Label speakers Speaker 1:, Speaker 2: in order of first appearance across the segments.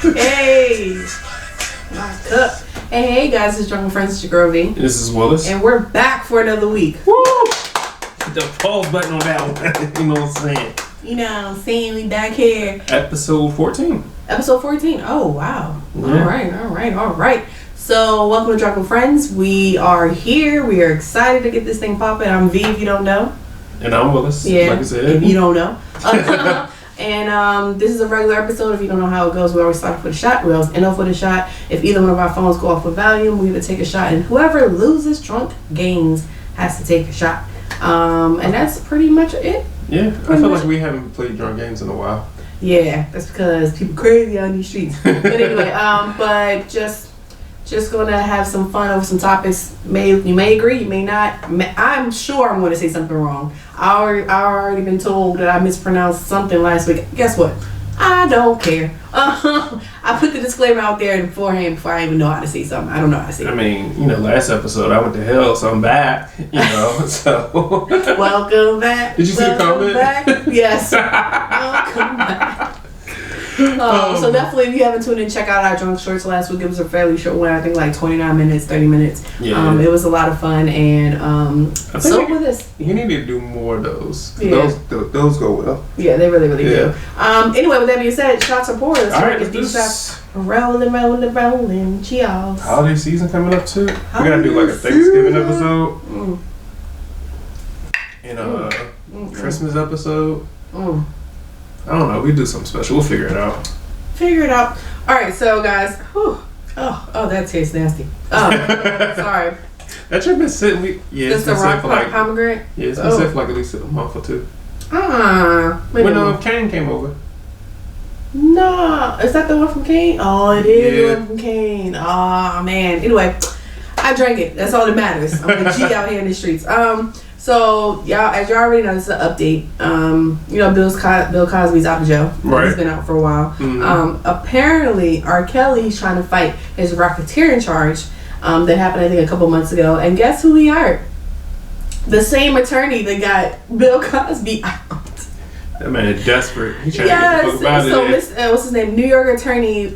Speaker 1: Hey, my cup. Hey guys, it's Drunken Friends, it's your girl V.
Speaker 2: This is Willis.
Speaker 1: And we're back for another week.
Speaker 2: Woo! Hit the pause button on that one. You know what I'm saying?
Speaker 1: You know what I'm saying? We back here.
Speaker 2: Episode 14.
Speaker 1: Episode 14. Oh, wow.
Speaker 2: Yeah.
Speaker 1: All right. So, welcome to Drunken Friends. We are here. We are excited to get this thing popping. I'm V, if you don't know.
Speaker 2: And I'm Willis,
Speaker 1: yeah,
Speaker 2: like I said.
Speaker 1: If you don't know. And this is a regular episode. If you don't know how it goes, we always start off with a shot. We always end off with a shot. If either one of our phones go off with volume, we either take a shot. And whoever loses drunk gains has to take a shot. And that's pretty much it.
Speaker 2: Yeah, I feel like we haven't played drunk games in a while.
Speaker 1: Yeah, that's because people crazy on these streets. But anyway, but just gonna have some fun over some topics. You may agree, you may not. I'm sure I'm gonna say something wrong. I already been told that I mispronounced something last week. Guess what? I don't care. I put the disclaimer out there beforehand before I even know how to say something. I don't know how to say it.
Speaker 2: I mean, last episode I went to hell, so I'm back. So.
Speaker 1: Welcome back.
Speaker 2: Did you see the comment?
Speaker 1: Back? Yes. Welcome back. So definitely, if you haven't tuned in, check out our drunk shorts last week. It was a fairly short one. I think like 29 minutes, 30 minutes. Yeah. It was a lot of fun, and so with this,
Speaker 2: you need to do more of those.
Speaker 1: Yeah.
Speaker 2: Those go well.
Speaker 1: Yeah, they really do. Anyway, with that being said, shots are poured.
Speaker 2: All right,
Speaker 1: get these shots rolling. Cheers.
Speaker 2: Holiday season coming up too. We gotta do like a Thanksgiving episode and a Christmas episode. I don't know. We do something special. We'll figure it out. All right, so guys. Whew. Oh, that tastes nasty. Sorry. That should have been sitting.
Speaker 1: It's been sitting for like pomegranate.
Speaker 2: Yeah, it's been sitting for like at least a month or two.
Speaker 1: When
Speaker 2: Kane came over.
Speaker 1: No, is that the one from Kane? Oh, it is the one from Kane. Oh man. Anyway, I drank it. That's all that matters. I'm a G out here in the streets. So y'all, as y'all already know, this is an update. Bill Cosby's out of jail.
Speaker 2: Right.
Speaker 1: He's been out for a while.
Speaker 2: Mm-hmm.
Speaker 1: Apparently, R. Kelly's trying to fight his racketeering charge that happened, I think, a couple months ago. And guess who he hired? The same attorney that got Bill Cosby out.
Speaker 2: That man is desperate. He's trying to get the fuck out of there.
Speaker 1: What's his name? New York attorney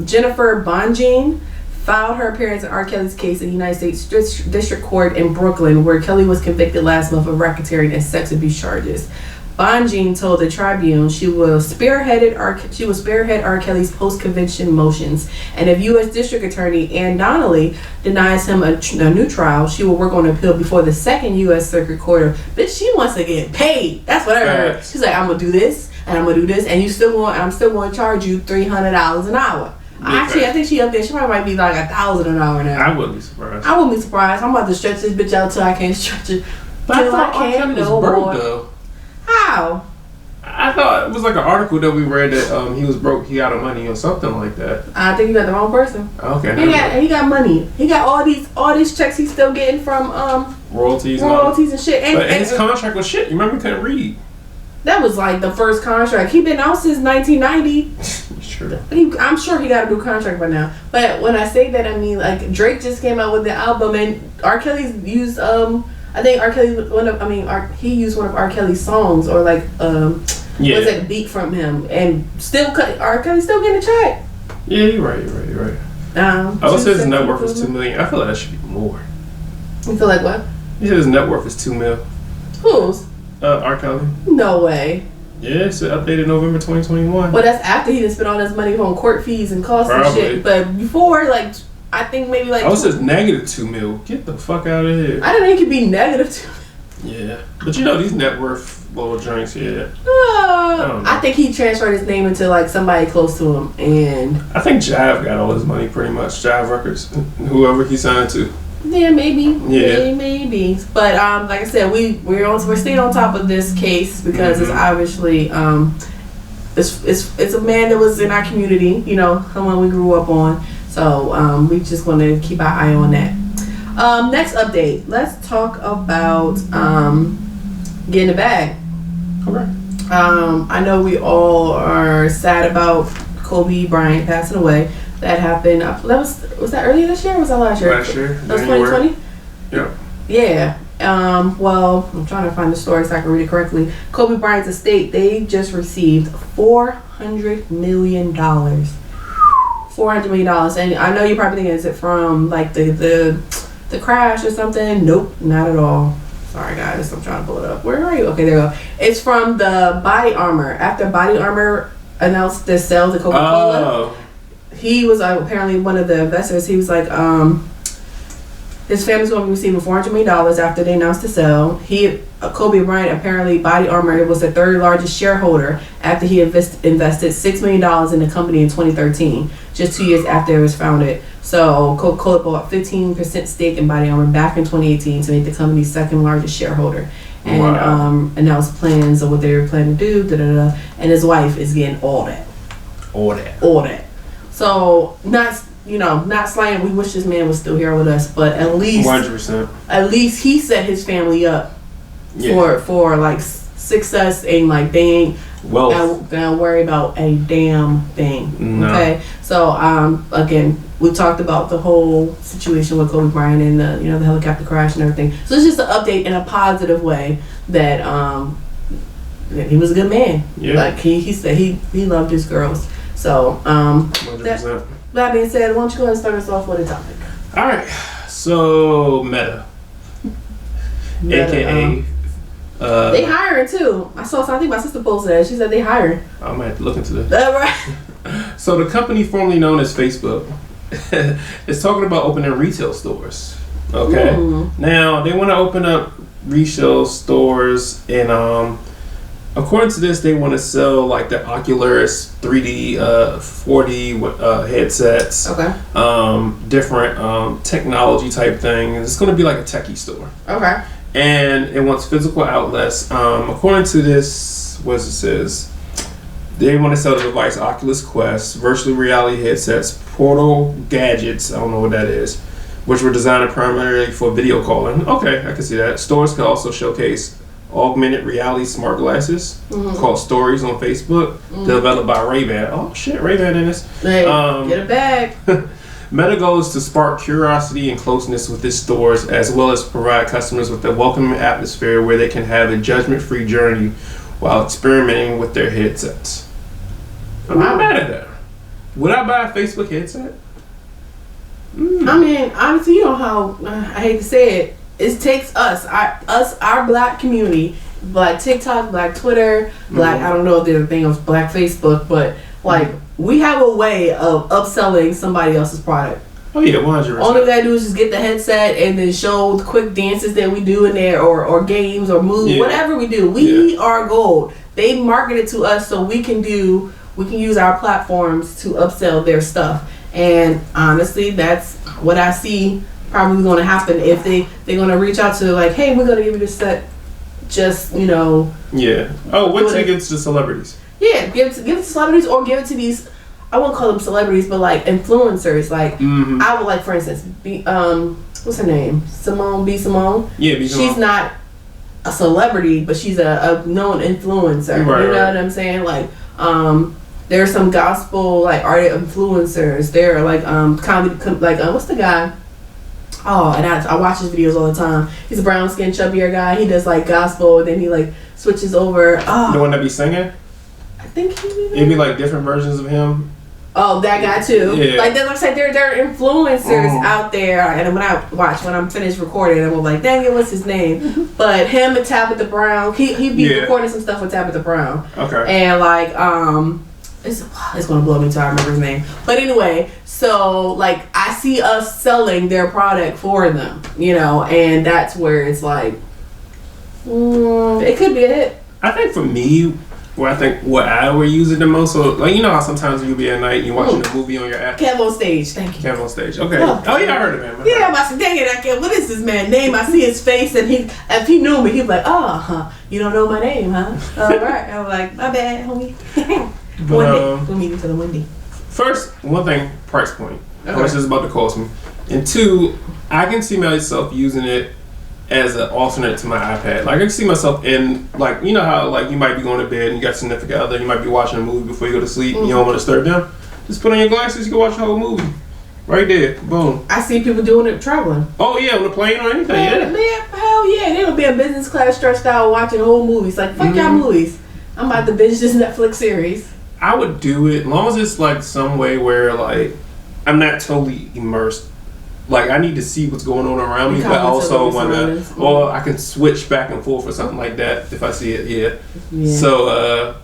Speaker 1: Jennifer Bonjean filed her appearance in R. Kelly's case in the United States District Court in Brooklyn, where Kelly was convicted last month of racketeering and sex abuse charges. Bonjean told the Tribune she will spearhead R. Kelly's post-conviction motions, and if U.S. District Attorney Ann Donnelly denies him a new trial, she will work on an appeal before the second U.S. Circuit Court. Bitch, she wants to get paid. That's what I heard. She's like, I'm gonna do this and I'm gonna do this, and I'm still going to charge you $300 an hour. Actually, I think she up there. She probably might be like $1,000 an hour now.
Speaker 2: I wouldn't be surprised.
Speaker 1: I'm about to stretch this bitch out till I can't stretch it.
Speaker 2: But I thought R. Kelly was broke though.
Speaker 1: How?
Speaker 2: I thought it was like an article that we read that he was broke. He out of money or something like that.
Speaker 1: I think you got the wrong person.
Speaker 2: Okay.
Speaker 1: He got money. He got all these checks he's still getting from
Speaker 2: royalties
Speaker 1: and shit. And
Speaker 2: his contract was shit. You remember he couldn't read.
Speaker 1: That was like the first contract. He been out since 1990.
Speaker 2: Sure.
Speaker 1: I'm sure he got a new contract by now. But when I say that, I mean like Drake just came out with the album, and R. Kelly's used I think R. Kelly he used one of R. Kelly's songs, or like was like a beat from him, and R. Kelly's still getting a check.
Speaker 2: Yeah, you're right. I would say his net worth is $2 million. I feel like that should be more.
Speaker 1: You feel like what?
Speaker 2: He said his net worth is $2 million.
Speaker 1: Whose?
Speaker 2: R. Kelly.
Speaker 1: No way.
Speaker 2: Yeah, it's updated November 2021.
Speaker 1: Well, that's after he done spent all his money on court fees and costs and shit. But before, like, I think maybe like.
Speaker 2: I was just negative $2 million. Get the fuck out of here.
Speaker 1: I didn't think it could be negative $2 million.
Speaker 2: Yeah, but these net worth little drinks, yeah.
Speaker 1: I think he transferred his name into like somebody close to him, and
Speaker 2: I think Jive got all his money pretty much. Jive Records, whoever he signed to.
Speaker 1: Yeah, maybe.
Speaker 2: Yeah,
Speaker 1: maybe. But like I said, we're staying on top of this case because it's obviously it's a man that was in our community, someone we grew up on. So we just want to keep our eye on that. Next update. Let's talk about getting a bag.
Speaker 2: Okay.
Speaker 1: I know we all are sad about Kobe Bryant passing away. That happened. Was that earlier this year or was that last year?
Speaker 2: Last year.
Speaker 1: That was 2020?
Speaker 2: Yeah.
Speaker 1: Yeah. Well, I'm trying to find the story so I can read it correctly. Kobe Bryant's estate, they just received $400 million $400 million. And I know you're probably thinking, is it from like the crash or something? Nope, not at all. Sorry guys, I'm trying to pull it up. Where are you? Okay, there you go. It's from the Body Armor. After Body Armor announced their sales of Coca-Cola, he was apparently one of the investors. He was like, his family's going to be receiving $400 million after they announced the sale. Kobe Bryant, apparently Body Armor was the third largest shareholder after he invested $6 million in the company in 2013, just 2 years after it was founded. So Coca-Cola bought 15% stake in Body Armor back in 2018 to make the company's second largest shareholder. And announced plans of what they were planning to do, and his wife is getting all that. So not slaying. We wish this man was still here with us, but at least
Speaker 2: 100%.
Speaker 1: At least he set his family up for like success, and like they ain't gonna worry about a damn thing. No. Okay, so again, we talked about the whole situation with Kobe Bryant and the helicopter crash and everything. So it's just an update in a positive way that he was a good man. Yeah. Like he said he loved his girls. So 100%. That being said, why don't you go ahead and start us off with a topic?
Speaker 2: All right. So Meta. AKA.
Speaker 1: They hiring too. I think my sister posted that. She said they hiring.
Speaker 2: I might have to look into this.
Speaker 1: Right.
Speaker 2: So the company formerly known as Facebook is talking about opening retail stores. Okay. Now they want to open up retail stores, and according to this, they want to sell like the Oculus 3D, 4D headsets.
Speaker 1: Okay.
Speaker 2: Different technology type things. It's going to be like a techie store.
Speaker 1: Okay.
Speaker 2: And it wants physical outlets. According to this, what it says, they want to sell the device Oculus Quest, virtual reality headsets, portal gadgets, I don't know what that is, which were designed primarily for video calling. Okay, I can see that. Stores can also showcase augmented reality smart glasses called Stories on Facebook, developed by Ray-Ban. Oh shit, Ray-Ban in this.
Speaker 1: Hey, get a bag.
Speaker 2: Meta goal is to spark curiosity and closeness with its stores, as well as provide customers with a welcoming atmosphere where they can have a judgment-free journey while experimenting with their headsets. I'm not mad at that. Would I buy a Facebook headset?
Speaker 1: I mean, honestly, you know how I hate to say it. It takes our black community, black TikTok, black Twitter, black I don't know if there's a thing of black Facebook, but like we have a way of upselling somebody else's product.
Speaker 2: Oh yeah, 100%.
Speaker 1: All we gotta do is just get the headset and then show the quick dances that we do in there, or games or moves, whatever we do. We are gold. They market it to us so we can use our platforms to upsell their stuff. And honestly, that's what I see probably going to happen if they're going to reach out to like, hey, we're going to give you this set, just
Speaker 2: Yeah. Oh, what's it against the celebrities?
Speaker 1: Yeah, give it to celebrities, or give it to these. I won't call them celebrities, but like influencers. Like I would like, for instance, what's her name? Simone.
Speaker 2: Yeah, B. Simone.
Speaker 1: She's not a celebrity, but she's a known influencer.
Speaker 2: Right,
Speaker 1: you know what I'm saying? Like there are some gospel like art influencers. There are like comedy, like what's the guy? Oh, and I watch his videos all the time. He's a brown skinned chubbier guy. He does like gospel, and then he like switches over.
Speaker 2: The one that be singing?
Speaker 1: I think
Speaker 2: it'd be like different versions of him.
Speaker 1: Oh, that guy too.
Speaker 2: Yeah.
Speaker 1: Like that looks like there are influencers out there. And when I'm finished recording, I'm like, dang it, what's his name? But him and Tabitha Brown, he be recording some stuff with Tabitha Brown.
Speaker 2: Okay.
Speaker 1: And like it's gonna blow me till I remember his name. But anyway, so like I see us selling their product for them, and that's where it's like it could be a hit.
Speaker 2: I think for me, what I would use it the most, so like how sometimes you'll be at night, you're watching a movie on your app.
Speaker 1: Kev on Stage, thank you.
Speaker 2: Kev on Stage, okay. Oh yeah, I heard of him.
Speaker 1: Yeah, I'm about to say, dang it, what is this man's name? I see his face, and if he knew me, he'd be like, you don't know my name, huh? All right. I'm like, my bad, homie. We'll meet you to the Wendy.
Speaker 2: First, one thing, price point. How much is it about to cost me? And two, I can see myself using it as an alternate to my iPad. Like I can see myself in, like, how like you might be going to bed and you got a significant other, you might be watching a movie before you go to sleep and you don't want to disturb them. Just put on your glasses, you can watch the whole movie. Right there, boom.
Speaker 1: I see people doing it traveling.
Speaker 2: Oh yeah, on the plane or anything.
Speaker 1: Man, hell yeah, they'll be in business class stretched out watching whole movies. Like fuck y'all movies. I'm about to binge this Netflix series.
Speaker 2: I would do it as long as it's like some way where like I'm not totally immersed. Like I need to see what's going on around me, but also or I can switch back and forth or something like that if I see it. Yeah. So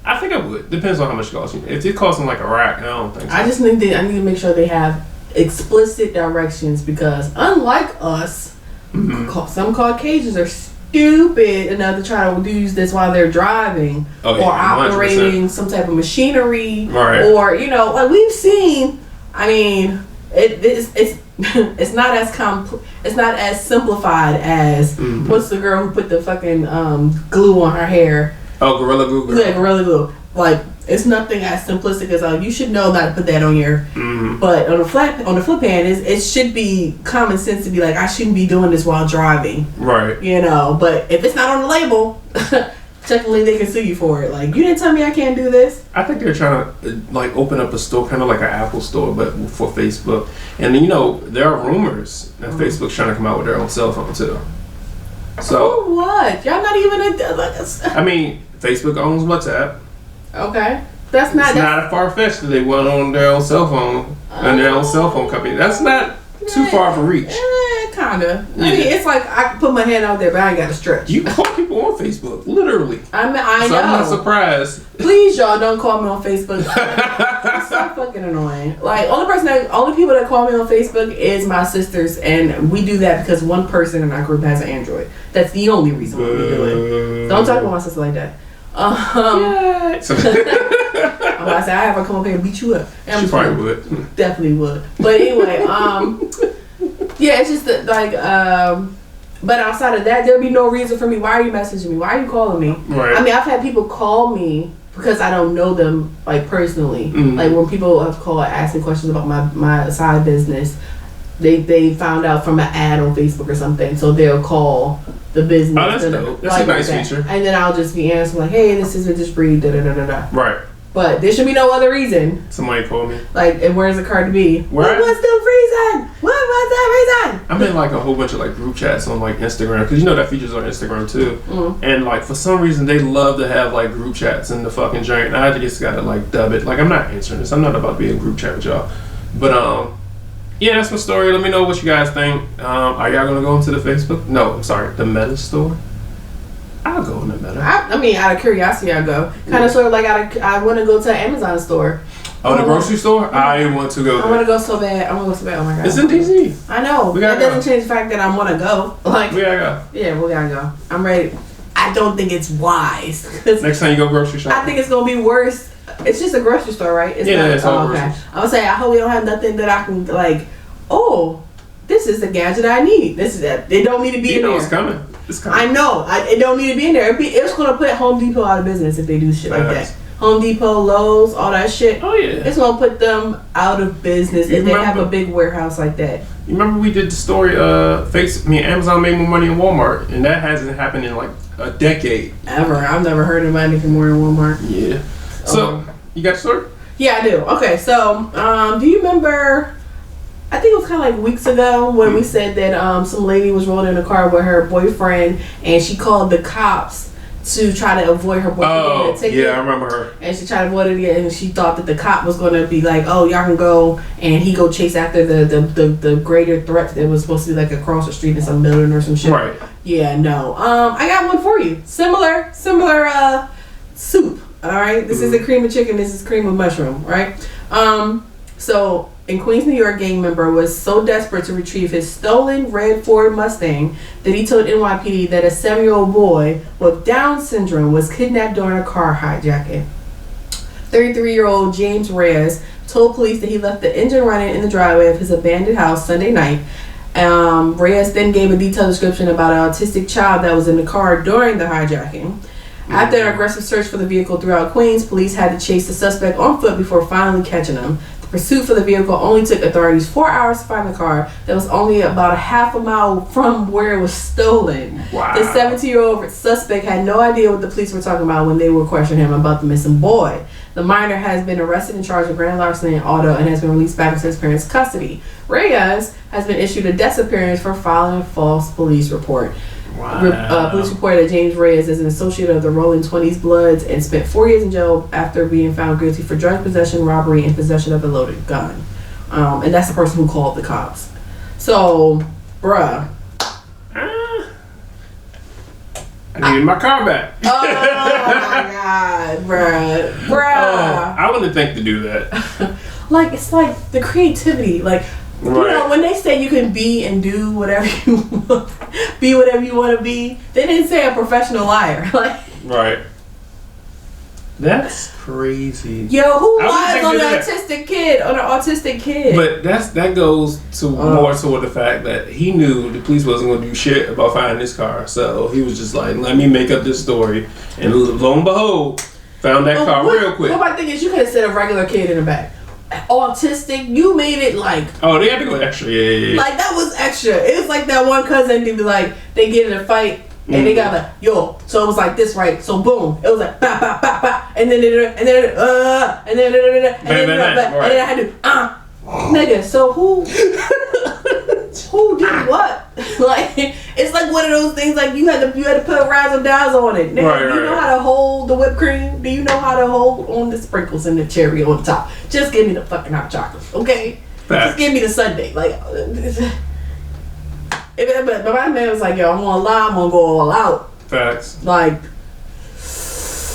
Speaker 2: I think I would. Depends on how much it costs. If it costs them like a rack, I don't think so.
Speaker 1: I just think that I need to make sure they have explicit directions because unlike us, some Caucasians are stupid enough to try to use this while they're driving or operating 100%. Some type of machinery, or like we've seen. I mean, it's not as simplified as what's the girl who put the fucking glue on her hair?
Speaker 2: Oh, Gorilla Glue. Girl.
Speaker 1: Yeah, Gorilla Glue. Like it's nothing as simplistic as you should know not to put that on your. But on the flip hand, it should be common sense to be like I shouldn't be doing this while driving.
Speaker 2: Right.
Speaker 1: But if it's not on the label, technically they can sue you for it. Like you didn't tell me I can't do this.
Speaker 2: I think they're trying to like open up a store, kind of like an Apple store, but for Facebook. And there are rumors that Facebook's trying to come out with their own cell phone too. So
Speaker 1: what? Y'all not even
Speaker 2: I mean, Facebook owns WhatsApp.
Speaker 1: Okay,
Speaker 2: that's not a far fetched that they went on their own cell phone and their own cell phone company. That's not too far of a reach.
Speaker 1: Kinda. Yeah. I mean, it's like I can put my hand out there, but I ain't got to stretch.
Speaker 2: You call people on Facebook, literally.
Speaker 1: I know.
Speaker 2: I'm not surprised.
Speaker 1: Please, y'all, don't call me on Facebook. It's so fucking annoying. Like, only people that call me on Facebook is my sisters, and we do that because one person in our group has an Android. That's the only reason why we do it. Don't talk about my sister like that. I have her come up here and beat you up.
Speaker 2: She probably would.
Speaker 1: Definitely would. But anyway, yeah, it's just but outside of that, there'll be no reason for me. Why are you messaging me? Why are you calling me?
Speaker 2: Right.
Speaker 1: I mean, I've had people call me because I don't know them like personally. Like when people have called asking questions about my side business, they found out from an ad on Facebook or something, so they'll call the business.
Speaker 2: Oh, that's dope. That's a nice feature.
Speaker 1: And then I'll just be answering like, hey, this is Vintage Breed, da da da da da.
Speaker 2: Right.
Speaker 1: But there should be no other reason.
Speaker 2: Somebody called me.
Speaker 1: Like, and where's the Cardi B?
Speaker 2: What
Speaker 1: was the reason? What was that reason?
Speaker 2: I'm in like a whole bunch of like group chats on like Instagram because that feature's on Instagram too. And like for some reason they love to have like group chats in the fucking joint. And I just gotta like dub it. Like I'm not answering this. I'm not about to be in a group chat with y'all. But yeah, that's my story. Let me know what you guys think. Are y'all gonna go into the Facebook? No, I'm sorry, the Meta store. I'll go in the Meta.
Speaker 1: I mean, out of curiosity, I'll go. Kind of sort of like I want to go to an Amazon store.
Speaker 2: Oh, the grocery store? I want to go there.
Speaker 1: I want to go so bad. Oh my god.
Speaker 2: It's in DC.
Speaker 1: I know. That doesn't change the fact that I want to go. Like
Speaker 2: we gotta go.
Speaker 1: Yeah, we gotta go. I'm ready. I don't think it's wise.
Speaker 2: Next time you go grocery shopping.
Speaker 1: I think it's gonna be worse. It's just a grocery store, right?
Speaker 2: It's all grocery.
Speaker 1: Okay. I would say I hope we don't have nothing that I can like. Oh, this is the gadget I need. This is that. It don't need to be in there.
Speaker 2: It's coming. It's coming.
Speaker 1: I know. It don't need to be in there. It's gonna put Home Depot out of business if they do shit like that. Home Depot, Lowe's, all that shit.
Speaker 2: Oh yeah.
Speaker 1: It's gonna put them out of business if they have a big warehouse like that.
Speaker 2: You remember we did the story? Amazon made more money in Walmart, and that hasn't happened in like a decade.
Speaker 1: Ever. I've never heard of anything more in Walmart.
Speaker 2: Yeah. So you got the story?
Speaker 1: Yeah, I do. Okay, so do you remember? I think it was kind of like weeks ago when we said that some lady was rolling in a car with her boyfriend and she called the cops to try to avoid her boyfriend getting a ticket.
Speaker 2: Yeah, I remember her.
Speaker 1: And she tried to avoid it again, and she thought that the cop was going to be like, oh, y'all can go, and he go chase after the greater threat that was supposed to be like across the street in some building or some shit.
Speaker 2: Right.
Speaker 1: Yeah, no. I got one for you. Similar soup. All right. This isn't cream of chicken. This is cream of mushroom. Right. So in Queens, New York, gang member was so desperate to retrieve his stolen red Ford Mustang that he told NYPD that a 7-year-old boy with Down syndrome was kidnapped during a car hijacking. 33-year-old James Reyes told police that he left the engine running in the driveway of his abandoned house Sunday night. Reyes then gave a detailed description about an autistic child that was in the car during the hijacking. After an aggressive search for the vehicle throughout Queens, police had to chase the suspect on foot before finally catching him. The pursuit for the vehicle only took authorities 4 hours to find the car that was only about a half a mile from where it was stolen.
Speaker 2: Wow.
Speaker 1: The 17-year-old suspect had no idea what the police were talking about when they were questioning him about the missing boy. The minor has been arrested and charged with grand larceny and auto and has been released back into his parents' custody. Reyes has been issued a disappearance for filing a false police report.
Speaker 2: Wow.
Speaker 1: Police reported that James Reyes is an associate of the Rolling 20s Bloods and spent 4 years in jail after being found guilty for drug possession, robbery, and possession of a loaded gun. And that's the person who called the cops. So, bruh.
Speaker 2: I needed my car back.
Speaker 1: Oh my God, bruh.
Speaker 2: I wouldn't think to do that.
Speaker 1: Like, it's like the creativity. Like, you know, when they say you can be and do whatever you want, be whatever you want to be, they didn't say a professional liar. Like,
Speaker 2: right. That's crazy.
Speaker 1: Yo, who lies on an autistic kid?
Speaker 2: But that goes to more toward the fact that he knew the police wasn't going to do shit about finding his car, so he was just like, let me make up this story, and lo and behold, found that car real quick.
Speaker 1: But my thing is, you could have said a regular kid in the back. Autistic, you made it like.
Speaker 2: Oh, they had to go extra, yeah.
Speaker 1: Like that was extra. It was like that one cousin they'd be like, they get in a fight. And they got like, yo, so it was like this, right? So boom, it was like ba ba ba ba, and then I had to nigga. So who did what? Like it's like one of those things. Like you had to put razzle dazzle on it. Nigga, do you know how to hold the whipped cream? Do you know how to hold on the sprinkles and the cherry on top? Just give me the fucking hot chocolate, okay? Just give me the sundae, like. But my man was like, yo, I'm gonna lie, I'm gonna go all out.
Speaker 2: Facts.
Speaker 1: Like,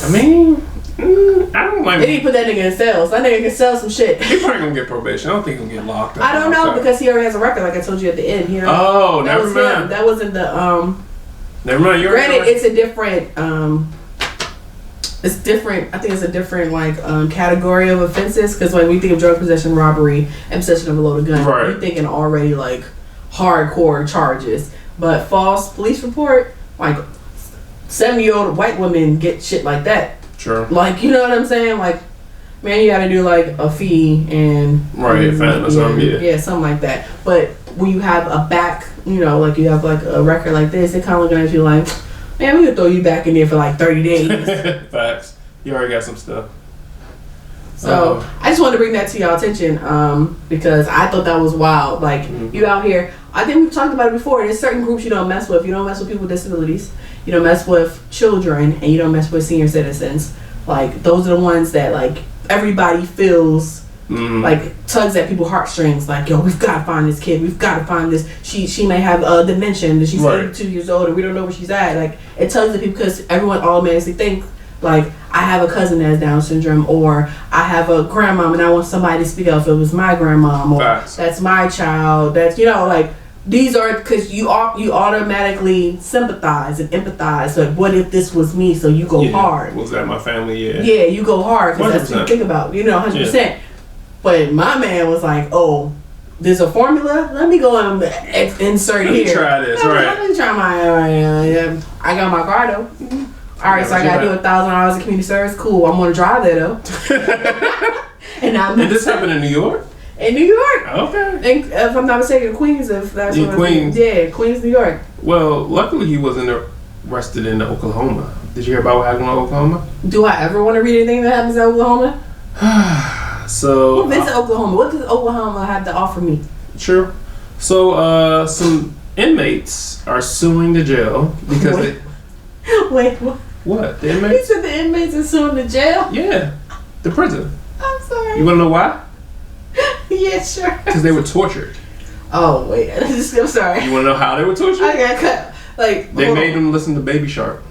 Speaker 2: I mean, I don't like.
Speaker 1: They didn't put that nigga in sales. That nigga can sell some shit.
Speaker 2: He probably gonna get probation. I don't think he'll get locked up.
Speaker 1: I don't know because he already has a record, like I told you at the end. You know?
Speaker 2: Oh, never mind.
Speaker 1: That wasn't the
Speaker 2: Never mind. You're
Speaker 1: granted, it's a different it's different. I think it's a different like category of offenses because when we think of drug possession, robbery, and possession of a loaded gun, we're thinking already like hardcore charges. But false police report, like 70-year-old white women get shit like that.
Speaker 2: Sure.
Speaker 1: Like, you know what I'm saying? Like, man, you gotta do like a fee and
Speaker 2: fine or something. Yeah,
Speaker 1: something like that. But when you have a back, you know, like you have like a record like this, they kind of looking at you like, man, we could throw you back in there for like 30 days.
Speaker 2: Facts. You already got some stuff.
Speaker 1: So I just wanted to bring that to y'all attention because I thought that was wild. Like you out here, I think we've talked about it before. There's certain groups you don't mess with. You don't mess with people with disabilities. You don't mess with children, and you don't mess with senior citizens. Like those are the ones that like everybody feels like tugs at people's heartstrings. Like, yo, we've got to find this kid. We've got to find this. She may have dementia. And she's 82 years old, and we don't know where she's at. Like it tugs at people because everyone automatically thinks. Like, I have a cousin that has Down syndrome, or I have a grandmom and I want somebody to speak up if it was my grandmom, or that's my child. That's, you know, like, these are, because you automatically sympathize and empathize. Like, what if this was me? So you go hard.
Speaker 2: Was that my family? Yeah.
Speaker 1: Yeah, you go hard because that's what you think about, you know, 100%. Yeah. But my man was like, oh, there's a formula? Let me go and insert here.
Speaker 2: Try this,
Speaker 1: Let me try my, I got my car though. All right, so I gotta do $1,000 in community service. Cool, I'm gonna drive there though. And
Speaker 2: this happened in New York?
Speaker 1: In New York.
Speaker 2: Okay.
Speaker 1: And if I'm not mistaken, Queens. If that's what
Speaker 2: Queens.
Speaker 1: Yeah, Queens, New York.
Speaker 2: Well, luckily he wasn't arrested in Oklahoma. Did you hear about what happened in Oklahoma?
Speaker 1: Do I ever want to read anything that happens in Oklahoma?
Speaker 2: So.
Speaker 1: Who visit Oklahoma? What does Oklahoma have to offer me?
Speaker 2: True. So some inmates are suing the jail because
Speaker 1: Wait, what?
Speaker 2: What? The inmates?
Speaker 1: You said the inmates are suing the jail?
Speaker 2: Yeah. The prison.
Speaker 1: I'm sorry.
Speaker 2: You want to know why?
Speaker 1: Yeah, sure.
Speaker 2: Because they were tortured.
Speaker 1: Oh, wait. I'm sorry.
Speaker 2: You want to know how they were tortured?
Speaker 1: I got cut. Like,
Speaker 2: they made them listen to Baby Shark.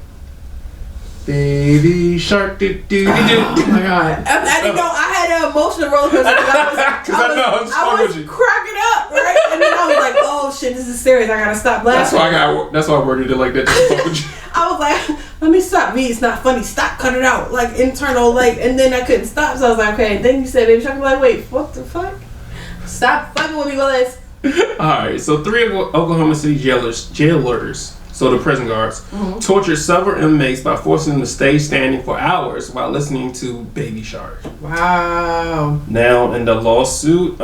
Speaker 2: Baby Shark, do.
Speaker 1: Oh my God! I didn't know. I had an emotional roller coaster I was cracking up, right? And then I was like, "Oh shit, this is serious. I gotta stop laughing."
Speaker 2: That's why I worded it like that.
Speaker 1: I was like, "Let me stop. Me, it's not funny. Stop. Cut it out." Like internal, like, and then I couldn't stop. So I was like, "Okay." Then you said Baby Shark. I'm like, "Wait, what the fuck? Stop fucking with me, Willis."
Speaker 2: All right. So 3 Oklahoma City jailers. So the prison guards tortured several inmates by forcing them to stay standing for hours while listening to Baby Shark.
Speaker 1: Wow.
Speaker 2: Now, in the lawsuit,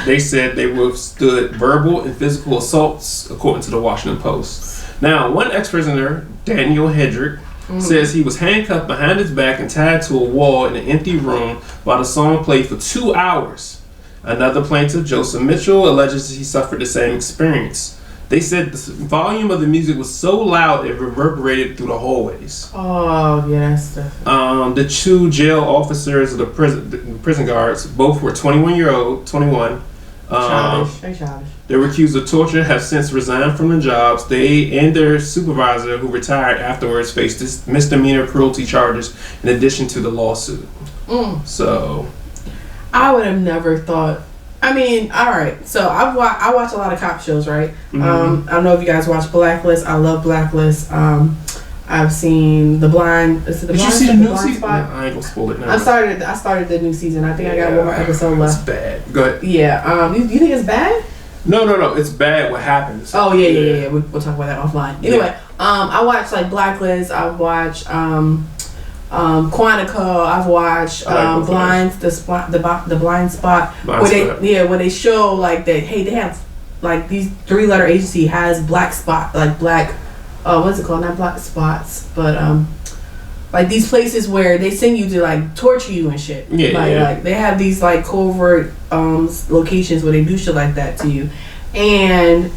Speaker 2: they said they withstood verbal and physical assaults, according to the Washington Post. Now, one ex-prisoner, Daniel Hedrick, says he was handcuffed behind his back and tied to a wall in an empty room while the song played for 2 hours. Another plaintiff, Joseph Mitchell, alleges he suffered the same experience. They said the volume of the music was so loud it reverberated through the hallways.
Speaker 1: Oh, yeah, that's
Speaker 2: the two jail officers of the prison guards, both were 21.
Speaker 1: Childish.
Speaker 2: They were accused of torture, have since resigned from the jobs. They and their supervisor, who retired afterwards, faced misdemeanor cruelty charges in addition to the lawsuit. So,
Speaker 1: I would have never thought. I mean, all right. So I watch a lot of cop shows, right? I don't know if you guys watch Blacklist. I love Blacklist. I've seen The Blind. Is it The Blind?
Speaker 2: Did you see the new season?
Speaker 1: I
Speaker 2: ain't gonna spoil it now.
Speaker 1: I started the new season. I think I got one more episode left.
Speaker 2: It's bad. Go ahead.
Speaker 1: Yeah. You think it's bad?
Speaker 2: No. It's bad. What happens?
Speaker 1: Oh yeah. We'll talk about that offline. Anyway, I watch like Blacklist. I watch Quantico. I've watched Blind, the Blind Spot, where they show like that. Hey, they have like these 3-letter agency has black spot, like black. What's it called? Not black spots, but like these places where they send you to like torture you and shit. Like they have these like covert locations where they do shit like that to you, and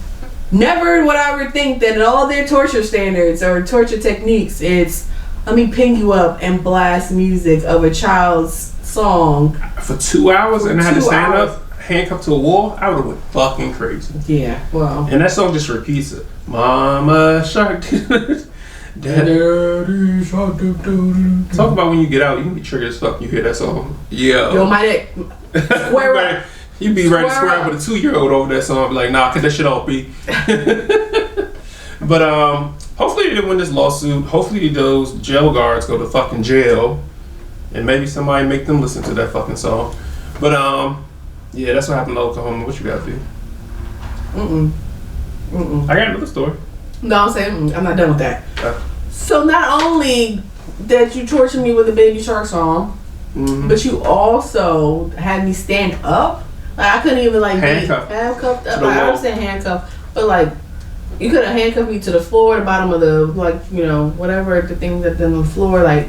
Speaker 1: never would I ever think that in all their torture standards or torture techniques, it's let me ping you up and blast music of a child's song
Speaker 2: for 2 hours and I had to stand up handcuffed to a wall. I would have went fucking crazy.
Speaker 1: Yeah, well,
Speaker 2: and that song just repeats it. Mama shark, daddy shark. Talk about when you get out, you can be triggered as fuck. You hear that song? Yeah.
Speaker 1: Yo, my neck. Square up.
Speaker 2: You be ready to square up with a 2-year-old over that song. Be like, nah, cut that shit off, B. But hopefully they win this lawsuit. Hopefully those jail guards go to fucking jail, and maybe somebody make them listen to that fucking song. But yeah, that's what happened to Oklahoma. What you got, B? I got another story.
Speaker 1: No, I'm saying I'm not done with that. So not only that you tortured me with a Baby Shark song, but you also had me stand up. Like I couldn't even like handcuffed up. Like, I understand handcuffed, but like you could have handcuffed me to the floor, the bottom of the whatever the thing that's on the floor. Like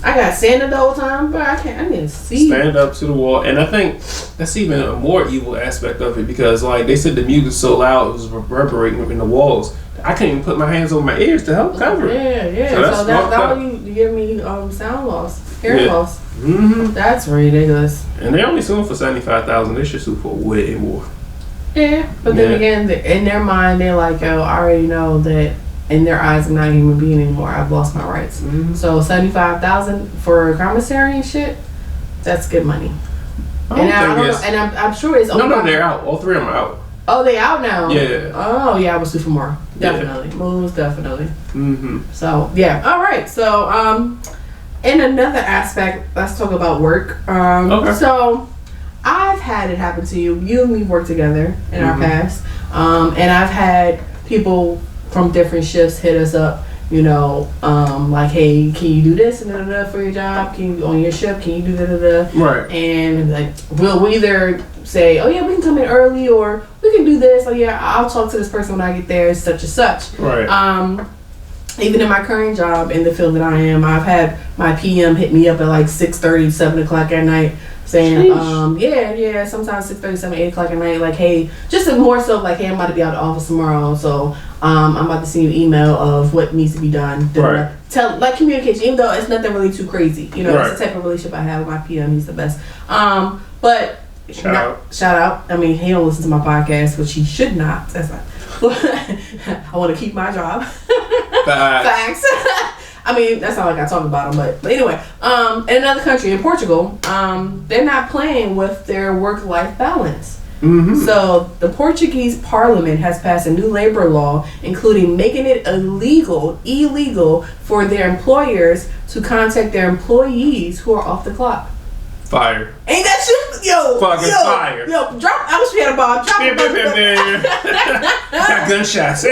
Speaker 1: I got stand up the whole time, but I need to see.
Speaker 2: Stand up to the wall, and I think that's even a more evil aspect of it because like they said the music's so loud it was reverberating in the walls. I couldn't even put my hands over my ears to help cover it.
Speaker 1: Yeah. So that you give me sound loss, hearing loss. That's ridiculous.
Speaker 2: And they only suing for $75,000. They should sue for way more.
Speaker 1: Yeah, but then again, in their mind, they're like, "Oh, I already know that." In their eyes, I'm not a human being anymore. I've lost my rights. So $75,000 for commissary and shit. That's good money. I'm sure it's
Speaker 2: no, they're out. All 3 of them are out.
Speaker 1: Oh, they out now?
Speaker 2: Yeah.
Speaker 1: Oh, yeah, I will sue for more. Definitely. Most definitely. So, yeah. All right. So, in another aspect, let's talk about work. Okay. So, I've had it happen to you. You and me worked together in our past. And I've had people from different shifts hit us up, like, hey, can you do this and for your job? Can you on your shift? Can you do that?
Speaker 2: Right.
Speaker 1: And like, we'll either say, oh yeah, we can come in early, or we can do this. Oh yeah, I'll talk to this person when I get there, such and such.
Speaker 2: Right.
Speaker 1: Even in my current job in the field that I am, I've had my PM hit me up at like 6:30, 7 o'clock at night, saying, sometimes 6:30, 7, 8 o'clock at night, like, hey, just more so like, hey, I'm about to be out of the office tomorrow, so I'm about to send you an email of what needs to be done.
Speaker 2: Right.
Speaker 1: Tell, like, communication, even though it's nothing really too crazy. It's the type of relationship I have with my PM. He's the best. But shout out. I mean, he don't listen to my podcast, which he should not. That's not. I want to keep my job. Facts. I mean, that's not like I talk about them, but anyway, in another country, in Portugal, they're not playing with their work-life balance. So the Portuguese parliament has passed a new labor law, including making it illegal for their employers to contact their employees who are off the clock.
Speaker 2: Fire.
Speaker 1: Ain't that shit? Fucking
Speaker 2: fire.
Speaker 1: Drop. I wish we had a ball. Drop it.
Speaker 2: Got gunshots.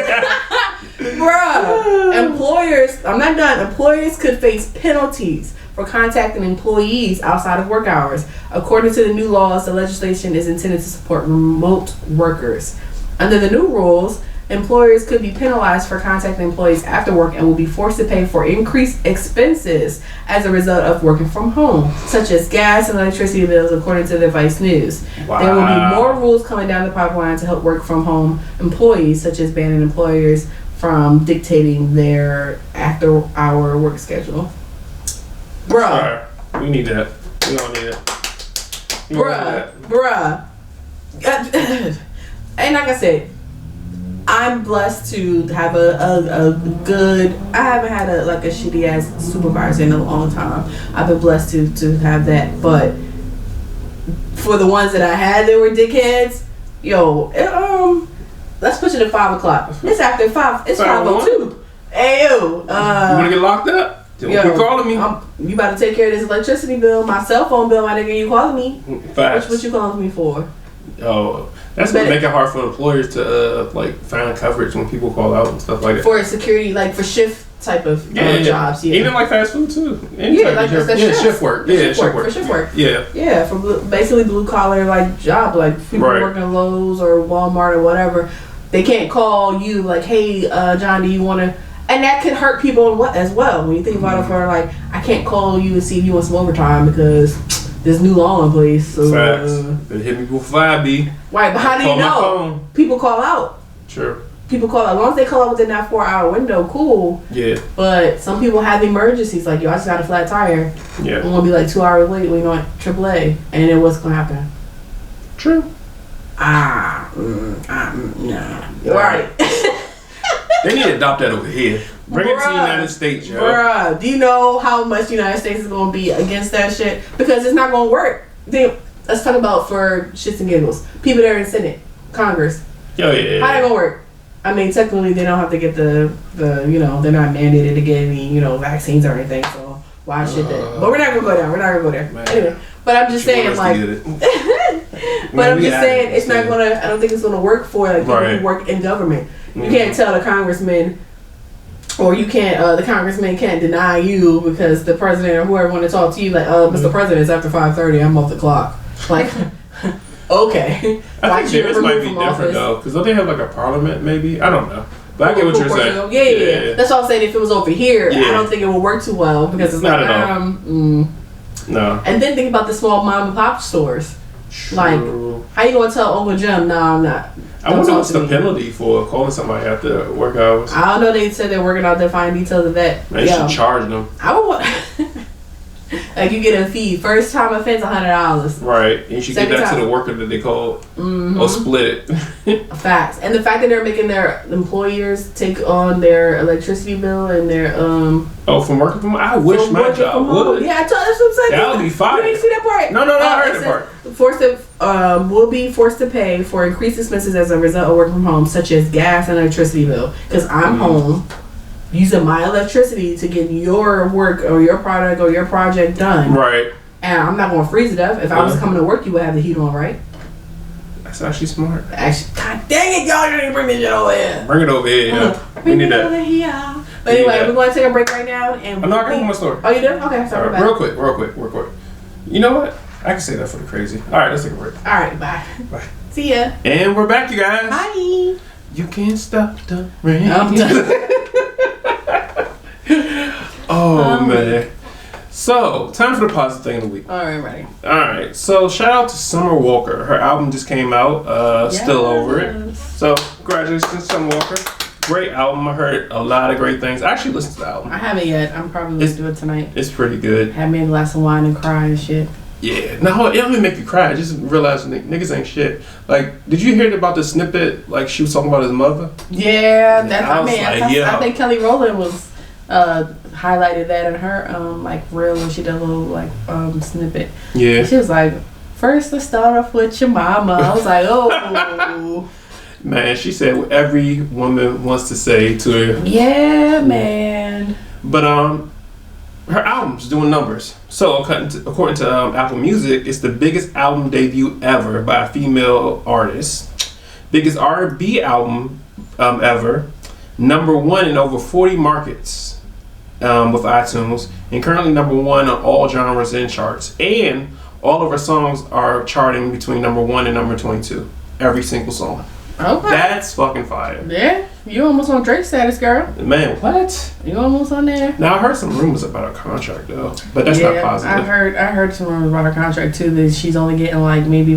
Speaker 1: Bruh. Employers, I'm not done. Employers could face penalties for contacting employees outside of work hours. According to the new laws, the legislation is intended to support remote workers. Under the new rules, Employers could be penalized for contacting employees after work and will be forced to pay for increased expenses as a result of working from home, such as gas and electricity bills, according to the Vice News.
Speaker 2: Wow.
Speaker 1: There will be more rules coming down the pipeline to help work from home employees, such as banning employers from dictating their after-hour work schedule. Bruh.
Speaker 2: We need that. We don't need it.
Speaker 1: Bruh. And like I said, I'm blessed to have a good. I haven't had a shitty ass supervisor in a long time. I've been blessed to have that, but for the ones that I had that were dickheads, let's push it at 5:00. It's after 5. It's 5:02. Hey yo,
Speaker 2: you wanna get locked up? You're calling me.
Speaker 1: You about to take care of this electricity bill, my cell phone bill, my nigga. You calling me?
Speaker 2: Facts.
Speaker 1: What you calling me for?
Speaker 2: Oh. That's gonna make it hard for employers to find coverage when people call out and stuff like that.
Speaker 1: For security, for shift type of jobs, yeah.
Speaker 2: Even fast food too.
Speaker 1: Shift
Speaker 2: work.
Speaker 1: For shift work. Yeah, for basically blue collar job, people working at Lowe's or Walmart or whatever. They can't call you hey, John, do you want to? And that could hurt people as well when you think about it. For I can't call you and see if you want some overtime because there's new law in place. So
Speaker 2: better hit me before 5B.
Speaker 1: Right, but how do you know? People call out.
Speaker 2: Sure.
Speaker 1: People call out. As long as they call out within that 4-hour window, cool.
Speaker 2: Yeah.
Speaker 1: But some people have emergencies. I just got a flat tire.
Speaker 2: Yeah.
Speaker 1: I'm gonna be 2 hours late when you're at AAA, and then what's gonna happen?
Speaker 2: True.
Speaker 1: Nah. Right.
Speaker 2: They need to adopt that over here. Bring it to the United States, yo.
Speaker 1: Bruh, do you know how much the United States is gonna be against that shit? Because it's not gonna work. Let's talk about for shits and giggles. People that are in Senate, Congress.
Speaker 2: Yeah.
Speaker 1: How that gonna work? I mean, technically they don't have to get the they're not mandated to get any vaccines or anything. So why should they? But we're not gonna go down. We're not gonna go there. Man. Anyway, but I'm just saying it's not gonna. I don't think it's gonna work for people who work in government. You can't tell the congressman. Or you can't, the congressman can't deny you because the president or whoever want to talk to you Mr. President, it's after 5:30, I'm off the clock. Okay.
Speaker 2: I think theirs might be different though, because don't they have a parliament maybe? I don't know. But I get what you're saying.
Speaker 1: Yeah. That's all I'm saying. If it was over here, I don't think it would work too well because it's
Speaker 2: not at all. No.
Speaker 1: And then think about the small mom and pop stores.
Speaker 2: True.
Speaker 1: How you gonna tell Uncle Jim, nah, I'm not?
Speaker 2: I wonder what's the penalty for calling somebody after work hours.
Speaker 1: I don't know. They said they're working out the fine details of that.
Speaker 2: They should charge them.
Speaker 1: I would want. You get a fee. First time offense, $100.
Speaker 2: Right. And you should give that to the worker that they called. Mm-hmm. Or split it.
Speaker 1: Facts. And the fact that they're making their employers take on their electricity bill and their
Speaker 2: from working from home? I wish my job would.
Speaker 1: Yeah, that's what I'm saying.
Speaker 2: That would be fine.
Speaker 1: You didn't see that part?
Speaker 2: No, I heard that part.
Speaker 1: Will be forced to pay for increased expenses as a result of working from home, such as gas and electricity bill. Because I'm home using my electricity to get your work or your product or your project done.
Speaker 2: Right.
Speaker 1: And I'm not going to freeze it up. If I was coming to work, you would have the heat on, right?
Speaker 2: That's actually smart.
Speaker 1: God dang it, y'all didn't bring this shit over here.
Speaker 2: Bring it over here, yeah.
Speaker 1: We need that. Over here. But anyway, we're going to take a break right now. And
Speaker 2: I'm not going to my story.
Speaker 1: Oh, you done? Okay, sorry.
Speaker 2: Right, real quick. You know what? I can say that for the crazy. All right, let's take a break.
Speaker 1: All right, bye.
Speaker 2: Bye.
Speaker 1: See ya.
Speaker 2: And we're back, you guys.
Speaker 1: Bye.
Speaker 2: You can't stop the rain. Man. So, time for the positive thing of the week.
Speaker 1: All right, ready.
Speaker 2: All right. So, shout out to Summer Walker. Her album just came out. Still Over It. So, congratulations, Summer Walker. Great album. I heard a lot of great things. I actually listened to the album.
Speaker 1: I haven't yet. I'm probably going to do it tonight.
Speaker 2: It's pretty good.
Speaker 1: Had me a glass of wine and cry and shit.
Speaker 2: Yeah. No, it don't even make you cry. I just realized niggas ain't shit. Did you hear about the snippet? She was talking about his mother?
Speaker 1: Yeah. I think Kelly Rowland was highlighted that in her reel when she did a little snippet.
Speaker 2: Yeah.
Speaker 1: And she was like, first let's start off with your mama. I was like, oh.
Speaker 2: Man, she said what every woman wants to say to her.
Speaker 1: Yeah, man.
Speaker 2: But her album's doing numbers. So according to Apple Music, it's the biggest album debut ever by a female artist. Biggest R&B album ever. Number 1 in over 40 markets with iTunes, and currently number 1 on all genres and charts. And all of her songs are charting between number 1 and number 22. Every single song.
Speaker 1: Okay.
Speaker 2: That's fucking fire.
Speaker 1: Yeah, you almost on Drake status, girl.
Speaker 2: Man, what?
Speaker 1: You almost on there.
Speaker 2: Now I heard some rumors about her contract though, but that's not positive.
Speaker 1: I heard some rumors about her contract too. That she's only getting like maybe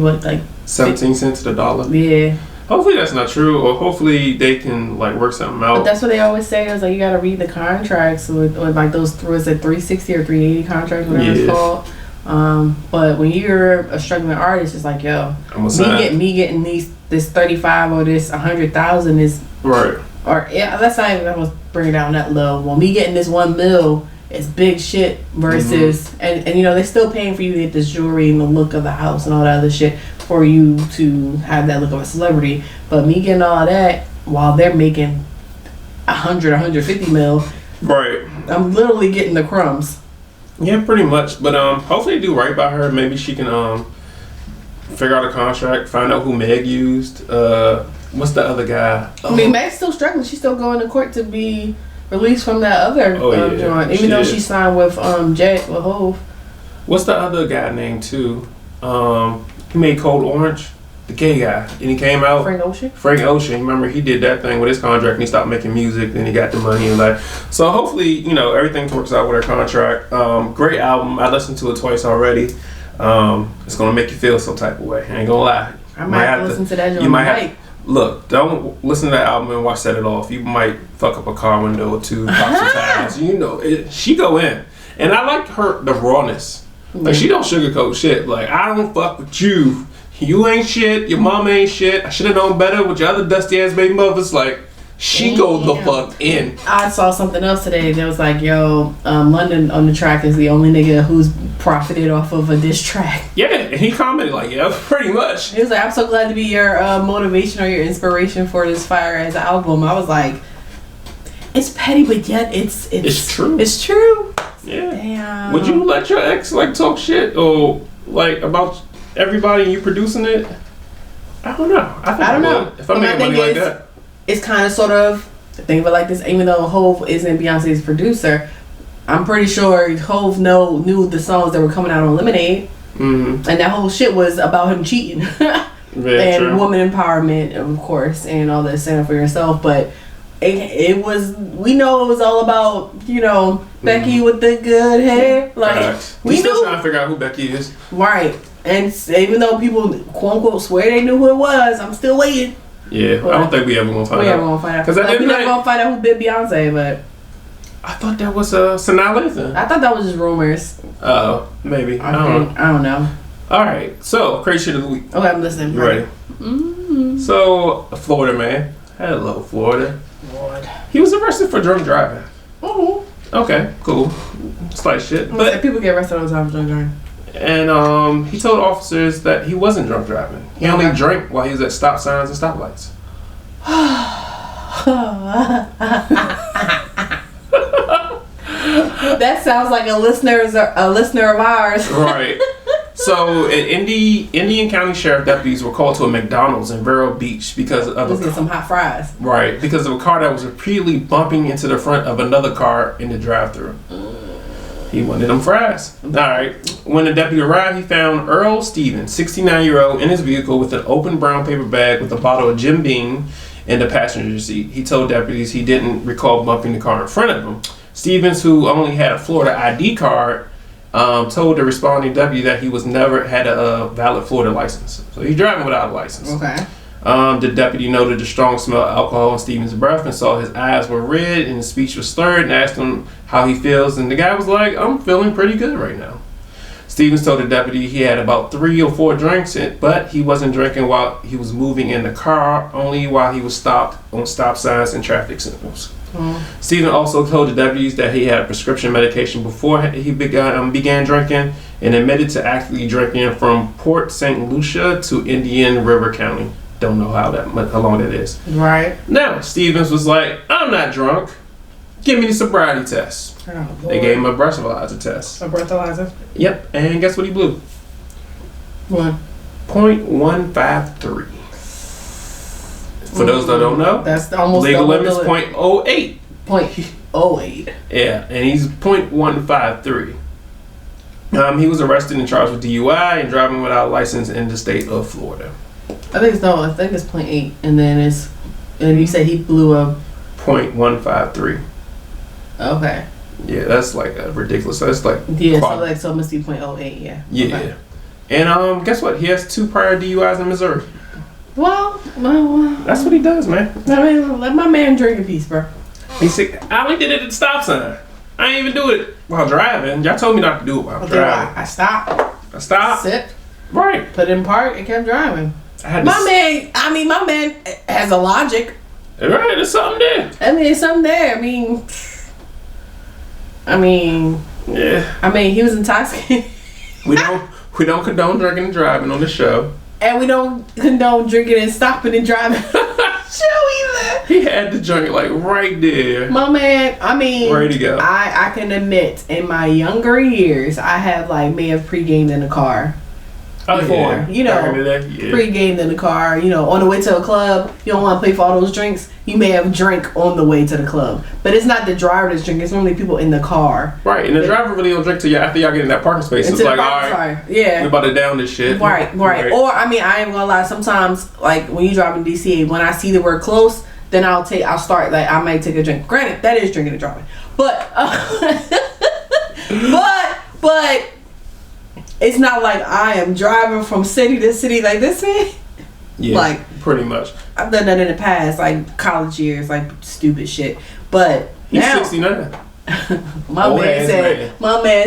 Speaker 2: 17 cents to the dollar.
Speaker 1: Yeah.
Speaker 2: Hopefully that's not true, or hopefully they can like work something out.
Speaker 1: But that's what they always say is like you gotta read the contracts with like those was it 360 or 380 contracts, whatever it's called. But when you're a struggling artist, it's like me getting this 35 or this 100,000 is
Speaker 2: right.
Speaker 1: Or let's not even bring it down that low. Well, me getting this $1 million is big shit versus and you know they're still paying for you to get this jewelry and the look of the house and all that other shit for you to have that look of a celebrity. But me getting all that while they're making 150 mil,
Speaker 2: right?
Speaker 1: I'm literally getting the crumbs.
Speaker 2: Yeah, pretty much. But hopefully they do right by her. Maybe she can figure out a contract, find out who Meg used. What's the other guy?
Speaker 1: I mean, Meg's still struggling. She's still going to court to be released from that other joint, even though she signed with Jet with Hove.
Speaker 2: What's the other guy named too? He made Code Orange, the gay guy, and he came out.
Speaker 1: Frank Ocean.
Speaker 2: Remember he did that thing with his contract, and he stopped making music. Then he got the money and like. So hopefully, everything works out with her contract. Great album. I listened to it twice already. It's gonna make you feel some type of way. I ain't gonna lie.
Speaker 1: I might have to listen to that.
Speaker 2: You might have. Look, don't listen to that album and watch Set It Off. You might fuck up a car window or two, pop some tires. She go in, and I like the rawness. Like she don't sugarcoat shit. Like I don't fuck with you. You ain't shit. Your mom ain't shit. I should have known better with your other dusty ass baby mothers. Like she goes the fuck in.
Speaker 1: I saw something else today that was like, London on the track is the only nigga who's profited off of a diss track.
Speaker 2: Yeah, and he commented like, yeah, pretty much.
Speaker 1: He was like, I'm so glad to be your motivation or your inspiration for this fire ass album. I was like, it's petty, but yet it's
Speaker 2: true.
Speaker 1: It's true.
Speaker 2: Yeah.
Speaker 1: Damn.
Speaker 2: Would you let your ex talk shit or about everybody and you producing it? I don't know. I don't know. If I make money like that.
Speaker 1: It's kind of sort of, think of it like this, even though Hove isn't Beyonce's producer, I'm pretty sure Hove knew the songs that were coming out on Lemonade. Mm-hmm. And that whole shit was about him cheating. And true. Woman empowerment, of course, and all that, stand up for yourself. But it was, we know it was all about, Becky with the good hair. Like,
Speaker 2: we still trying to figure out who Becky is.
Speaker 1: Right. And even though people, quote unquote, swear they knew who it was, I'm still waiting.
Speaker 2: Yeah, but I don't think we ever gonna find out.
Speaker 1: We ever gonna find out. Because we're never gonna find out who bit Beyonce, but
Speaker 2: I thought that was Sanaa Lathan.
Speaker 1: I thought that was just rumors.
Speaker 2: Maybe. I
Speaker 1: don't know.
Speaker 2: All right, so crazy shit of the week.
Speaker 1: Okay, I'm listening.
Speaker 2: You ready? Mm-hmm. So, a Florida man. Hello, Florida.
Speaker 1: Lord.
Speaker 2: He was arrested for drunk driving.
Speaker 1: Mm-hmm.
Speaker 2: Okay, cool. Slight shit. But
Speaker 1: people get arrested all the time for drunk driving.
Speaker 2: And he told officers that he wasn't drunk driving. He only drank while he was at stop signs and stoplights.
Speaker 1: That sounds like a listener of ours.
Speaker 2: Right. So, Indian County Sheriff deputies were called to a McDonald's in Vero Beach because of
Speaker 1: let's get some hot fries.
Speaker 2: Right, because of a car that was repeatedly bumping into the front of another car in the drive-thru. He wanted them fries. All right. When the deputy arrived, he found Earl Stevens, 69-year-old, in his vehicle with an open brown paper bag with a bottle of Jim Beam in the passenger seat. He told deputies he didn't recall bumping the car in front of him. Stevens, who only had a Florida ID card, told the responding deputy that he was never had a valid Florida license. So he's driving without a license.
Speaker 1: Okay.
Speaker 2: The deputy noted the strong smell of alcohol in Stevens' breath and saw his eyes were red and his speech was slurred and asked him how he feels. And the guy was like, I'm feeling pretty good right now. Stevens told the deputy he had about 3 or 4 drinks, but he wasn't drinking while he was moving in the car, only while he was stopped on stop signs and traffic signals. Stevens also told the deputies that he had a prescription medication before he began drinking and admitted to actively drinking from Port St. Lucia to Indian River County. Don't know how long that is.
Speaker 1: Right.
Speaker 2: Now, Stevens was like, I'm not drunk. Give me the sobriety test.
Speaker 1: Oh,
Speaker 2: they gave him a breathalyzer test.
Speaker 1: A breathalyzer?
Speaker 2: Yep. And guess what he blew?
Speaker 1: What?
Speaker 2: 0.153. For those that don't know,
Speaker 1: that's almost
Speaker 2: legal limit's 0.08.
Speaker 1: 0.08.
Speaker 2: Yeah, and he's 0.153. He was arrested and charged with DUI and driving without a license in the state of Florida.
Speaker 1: I think it's 0.8, and then and you said he blew a
Speaker 2: 0.153.
Speaker 1: Okay.
Speaker 2: Yeah, that's like a ridiculous. That's like
Speaker 1: so it must be 0.08. Yeah.
Speaker 2: Yeah.
Speaker 1: Okay.
Speaker 2: And guess what? He has 2 prior DUIs in Missouri.
Speaker 1: Well,
Speaker 2: that's what he does, man.
Speaker 1: I mean, let my man drink in peace, bro.
Speaker 2: He said, I only did it at the stop sign. I ain't even do it while driving. Y'all told me not to do it while driving.
Speaker 1: I stopped. Sit.
Speaker 2: Right.
Speaker 1: Put in park and kept driving.
Speaker 2: My
Speaker 1: man has a logic.
Speaker 2: Right, there's something there.
Speaker 1: There's something there. He was intoxicated.
Speaker 2: We don't condone drinking and driving on the show.
Speaker 1: And we don't condone drinking and stopping and driving. Show either.
Speaker 2: He had the joint like right there.
Speaker 1: My man,
Speaker 2: ready to go.
Speaker 1: I can admit, in my younger years, I may have pre-gamed in the car. Before, pre-gamed in the car, on the way to a club, you don't want to pay for all those drinks, you may have drank on the way to the club. But it's not the driver that's drinking, it's normally people in the car.
Speaker 2: Right, and the driver really don't drink till after y'all get in that parking space. It's like, all right,
Speaker 1: yeah,
Speaker 2: we're about to down this shit.
Speaker 1: Right. Or, I ain't gonna lie, sometimes, like, when you drive in DCA, when I see that we're close, then I'll start, like, I might take a drink. Granted, that is drinking and driving. But, but, it's not like I am driving from city to city like this, man.
Speaker 2: Yeah, like, pretty much.
Speaker 1: I've done that in the past, like college years, like stupid shit. But
Speaker 2: he's
Speaker 1: now,
Speaker 2: 69.
Speaker 1: my man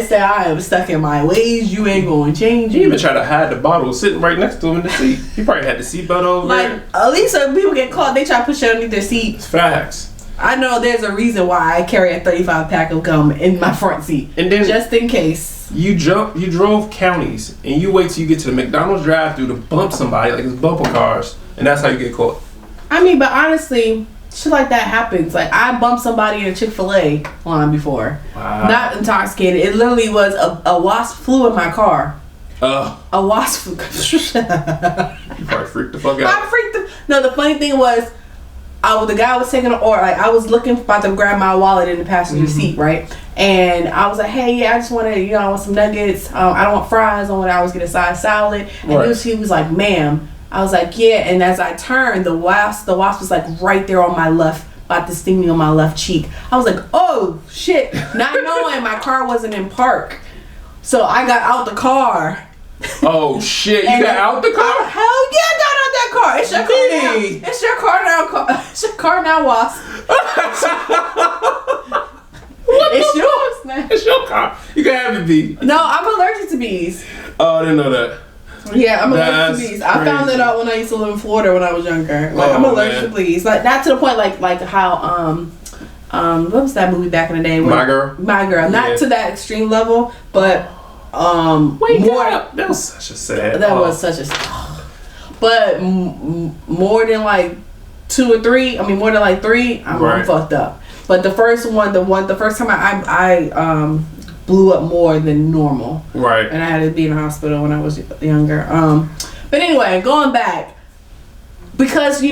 Speaker 1: said, I am stuck in my ways. You ain't gonna change.
Speaker 2: He even tried to hide the bottle sitting right next to him in the seat. He probably had the seatbelt over there.
Speaker 1: At least when people get caught, they try to push it underneath their seat.
Speaker 2: Facts.
Speaker 1: I know there's a reason why I carry a 35 pack of gum in my front seat,
Speaker 2: and then
Speaker 1: just in case.
Speaker 2: You drove counties, and you wait till you get to the McDonald's drive-thru to bump somebody like it's bumper cars, and that's how you get caught.
Speaker 1: But honestly, shit like that happens. Like, I bumped somebody in a Chick-fil-A line before.
Speaker 2: Wow.
Speaker 1: Not intoxicated. It literally was a wasp flew in my car. A wasp flew.
Speaker 2: You probably freaked the fuck out.
Speaker 1: No, the funny thing was, the guy was taking an order. Like, I was about to grab my wallet in the passenger seat, right? And I was like, hey, yeah, I just want to, I want some nuggets. I don't want fries. I was getting a side salad. And he was like, ma'am. I was like, yeah. And as I turned, the wasp was like right there on my left, about to sting me on my left cheek. I was like, oh shit. Not knowing my car wasn't in park. So I got out the car.
Speaker 2: Oh shit! You got out the car?
Speaker 1: Hell yeah, I got out that car. It's your car now. It's your car now. It's your car now, wasp. It's yours now.
Speaker 2: It's your car. You can have it, bee.
Speaker 1: No, I'm allergic to bees.
Speaker 2: Oh, I didn't know that.
Speaker 1: Yeah, I'm allergic to bees. I found that out when I used to live in Florida when I was younger. Like, I'm allergic to bees. Like, not to the point like how what was that movie back in the day?
Speaker 2: My Girl.
Speaker 1: Not to that extreme level, but
Speaker 2: Wake up. That was such a sad.
Speaker 1: That was such a. But more than like 2 or 3. More than like 3. I'm fucked up. But the first time I blew up more than normal.
Speaker 2: Right.
Speaker 1: And I had to be in the hospital when I was younger. But anyway, going back, because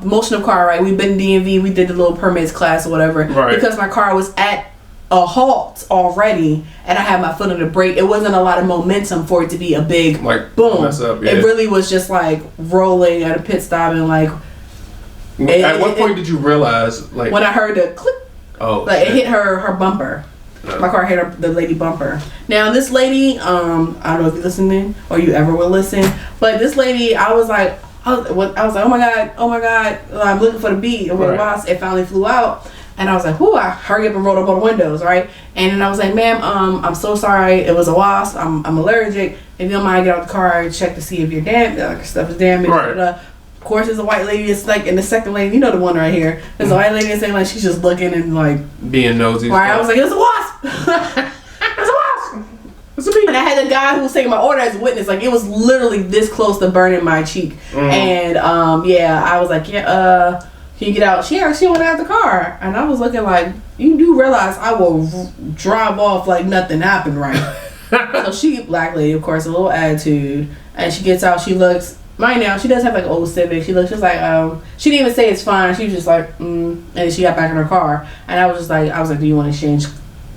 Speaker 1: motion of car, right? We've been DMV, we did the little permits class or whatever.
Speaker 2: Right.
Speaker 1: Because my car was at a halt already, and I had my foot on the brake. It wasn't a lot of momentum for it to be a big boom.
Speaker 2: Mess up, yeah.
Speaker 1: It really was just like rolling at a pit stop and like.
Speaker 2: At what point did you realize, like,
Speaker 1: when I heard the click?
Speaker 2: Oh,
Speaker 1: like, it hit her bumper. My car hit the lady bumper. Now this lady, I don't know if you're listening or you ever will listen, but this lady, I was like, oh my god, I'm looking for the bee. And when it finally flew out, and I was like, whoo, I hurry up and rolled up on the windows, right? And then I was like, ma'am, I'm so sorry, it was a wasp, I'm allergic. If you don't mind, get out the car and check to see if your stuff is damaged.
Speaker 2: Right.
Speaker 1: Of course, there's a white lady. It's like in the second lane. The one right here. There's a white lady saying like she's just looking and like
Speaker 2: being nosy.
Speaker 1: Right. I was like, it's a wasp. It's a wasp. It's a bee. And I had the guy who was taking my order as a witness. Like, it was literally this close to burning my cheek. And I was like, can you get out? She went out the car, and I was looking like, you do realize I will drive off like nothing happened, right? So black lady, of course, a little attitude, and she gets out. She looks. Right now, she does have like an old Civic. She looks just like, she didn't even say it's fine. She was just like, and then she got back in her car. And I was like, do you want to exchange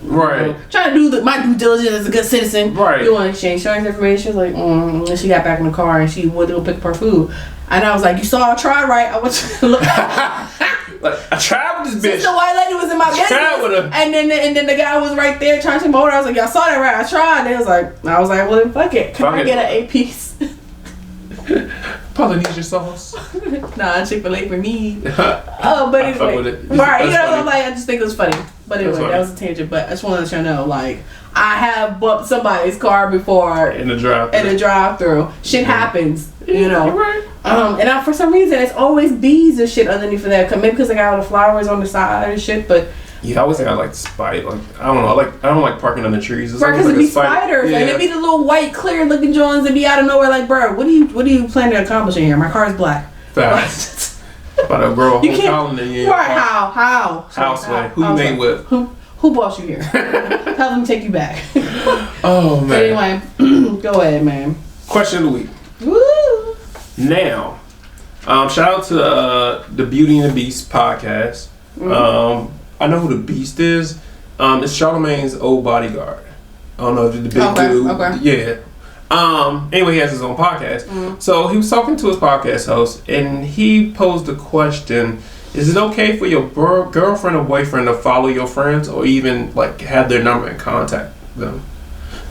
Speaker 2: Right.
Speaker 1: Trying to do my due diligence as a good citizen.
Speaker 2: Right.
Speaker 1: You want to exchange insurance information. She was like, and she got back in the car and she went to go pick up her food. And I was like, you saw I tried, right? I want you to look.
Speaker 2: Like, I tried with this bitch.
Speaker 1: Since the white lady was in my business.
Speaker 2: Tried with her.
Speaker 1: And then the guy was right there trying to motor. I was like, y'all saw that, right? I tried. And I was like, well, then fuck it. Can I get an 8-piece?
Speaker 2: Polynesian sauce.
Speaker 1: Nah, Chick-fil-A for me. Oh, but anyway.
Speaker 2: Fuck with it.
Speaker 1: Right, you know what I'm like? I just think it was funny. But anyway, that was a tangent. But I just wanted to let you know, like, I have bumped somebody's car before
Speaker 2: in the drive-thru.
Speaker 1: Shit happens, you know.
Speaker 2: Right.
Speaker 1: And for some reason, it's always bees and shit underneath of that. Maybe because I got all the flowers on the side and shit. But
Speaker 2: yeah, I always think I like spider. Like I don't know. I don't like parking under trees.
Speaker 1: Right, because it be spiders and it be the little white, clear looking Jones that be out of nowhere. Like, bro, what are you planning to accomplish in here? My car is black.
Speaker 2: Fast. But a girl,
Speaker 1: you can't. Right? How?
Speaker 2: Houseway. Who you made with?
Speaker 1: Who brought you here? Tell them to take you back.
Speaker 2: Oh man.
Speaker 1: But anyway, go ahead, man.
Speaker 2: Question of the week.
Speaker 1: Woo!
Speaker 2: Now, shout out to the Beauty and the Beast podcast. Mm-hmm. I know who the Beast is. It's Charlamagne's old bodyguard. I don't know if it's the big dude.
Speaker 1: Okay.
Speaker 2: Yeah. Anyway, he has his own podcast. Mm-hmm. So he was talking to his podcast host, and he posed the question: is it okay for your girlfriend or boyfriend to follow your friends, or even like have their number and contact them?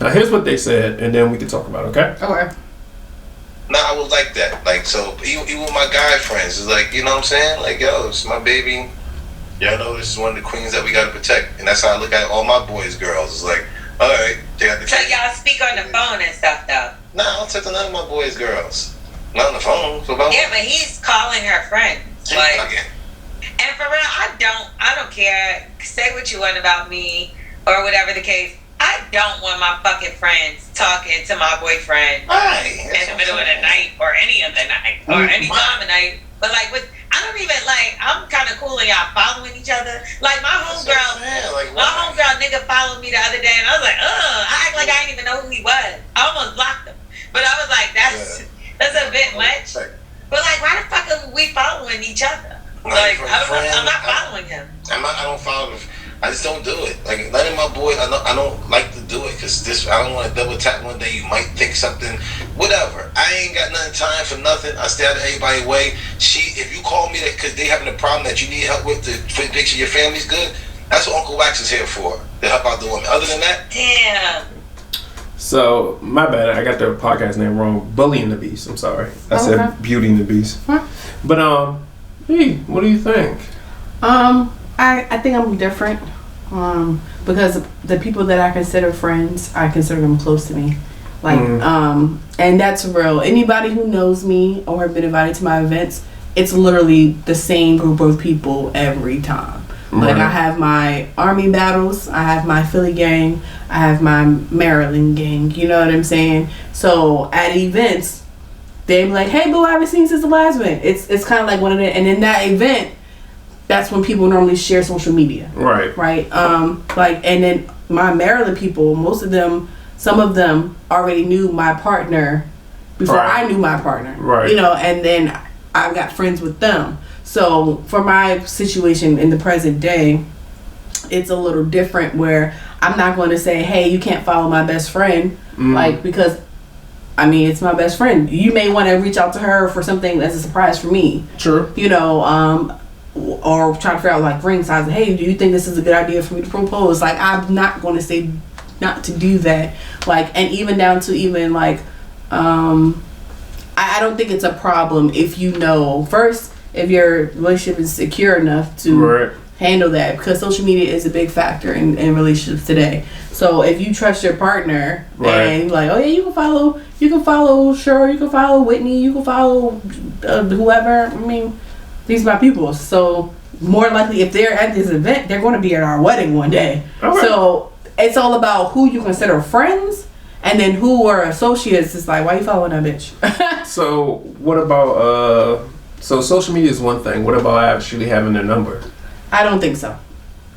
Speaker 2: Now, here's what they said, and then we can talk about it. Okay.
Speaker 1: Okay.
Speaker 3: Nah, I was like that. Like, so even my guy friends is like, you know what I'm saying? Like, yo, it's my baby. Y'all know this is one of the queens that we gotta protect, and that's how I look at all my boys, girls. It's like, all right, they got the.
Speaker 4: So y'all speak on the phone and stuff, though.
Speaker 3: Nah, I don't talk to none of my boys, girls. Not on the phone. So
Speaker 4: yeah, but he's calling her friends. Like, and for real, I don't care. Say what you want about me or whatever the case. I don't want my fucking friends talking to my boyfriend in the middle of the night or any of the night or any time of night. But like, I don't even like. I'm kind of cool and y'all following each other. Like my homegirl, nigga followed me the other day, and I was like, I act like I didn't even know who he was. I almost blocked him, but I was like, that's a bit much. But like, why the fuck are we following each other? Like, I'm not following him.
Speaker 3: I don't follow him. I just don't do it. Like, none of my boys, I don't like to do it because I don't want to double tap one day. You might think something, whatever. I ain't got nothing time for nothing. I stay out of everybody's way. If you call me because they having a problem that you need help with to make sure your family's good, that's what Uncle Wax is here for, to help out the woman. Other than that,
Speaker 4: damn.
Speaker 2: So, my bad. I got the podcast name wrong. Bully and the Beast. I'm sorry. I said Beauty and the Beast. Huh? But, hey, what do you think?
Speaker 1: I think I'm different because the people that I consider friends, I consider them close to me. Like, and that's real. Anybody who knows me or have been invited to my events, it's literally the same group of people every time. Like, I have my Army battles, I have my Philly gang, I have my Maryland gang, you know what I'm saying? So, at events, they be like, hey, boo, I haven't seen you since the last event. It's kind of like one of the, and in that event, that's when people normally share social media.
Speaker 2: Right.
Speaker 1: Like, and then my Maryland people, some of them already knew my partner before I knew my partner.
Speaker 2: Right.
Speaker 1: You know, and then I got friends with them. So for my situation in the present day, it's a little different where I'm not going to say, hey, you can't follow my best friend. Like, because I mean, it's my best friend. You may want to reach out to her for something that's a surprise for me.
Speaker 2: Sure.
Speaker 1: You know, or try to figure out like ring size. Hey, do you think this is a good idea for me to propose? Like, I'm not going to say not to do that. Like, and even down to even like, I don't think it's a problem if you know first if your relationship is secure enough to handle that, because social media is a big factor in relationships today. So if you trust your partner and you're like, oh yeah, you can follow Cheryl, you can follow Whitney, you can follow whoever. I mean, these are my people. So more likely, if they're at this event, they're going to be at our wedding one day. Okay. So it's all about who you consider friends, and then who are associates. It's like, why you following that bitch?
Speaker 2: So what about so social media is one thing. What about actually having their number?
Speaker 1: I don't think so.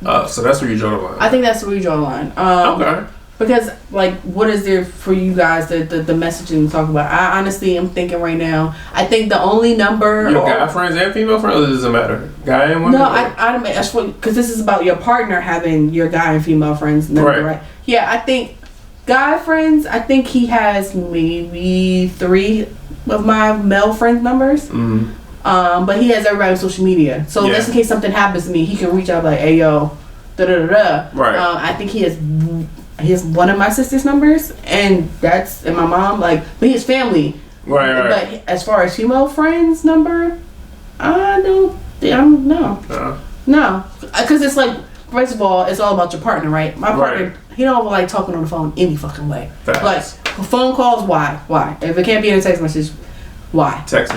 Speaker 2: So that's where you draw the line.
Speaker 1: I think that's where you draw the line.
Speaker 2: Okay.
Speaker 1: Because, like, what is there for you guys, the messaging to talk about? I honestly am thinking right now, I think the only number...
Speaker 2: Your guy friends and female friends, or does it matter? Guy and women?
Speaker 1: No, I because this is about your partner having your guy and female friends number, right? Yeah, I think guy friends, I think he has maybe 3 of my male friends' numbers. Mm-hmm. But he has everybody on social media. So just in case something happens to me, he can reach out like, hey, yo, da-da-da-da.
Speaker 2: Right.
Speaker 1: I think he has one of my sister's numbers, and my mom, like, but his family.
Speaker 2: Right.
Speaker 1: But as far as female friends number, no. Because it's like, first of all, it's all about your partner, right? My partner, he don't like talking on the phone any fucking way.
Speaker 2: Facts.
Speaker 1: Like, phone calls, why? If it can't be in a text message, why? Text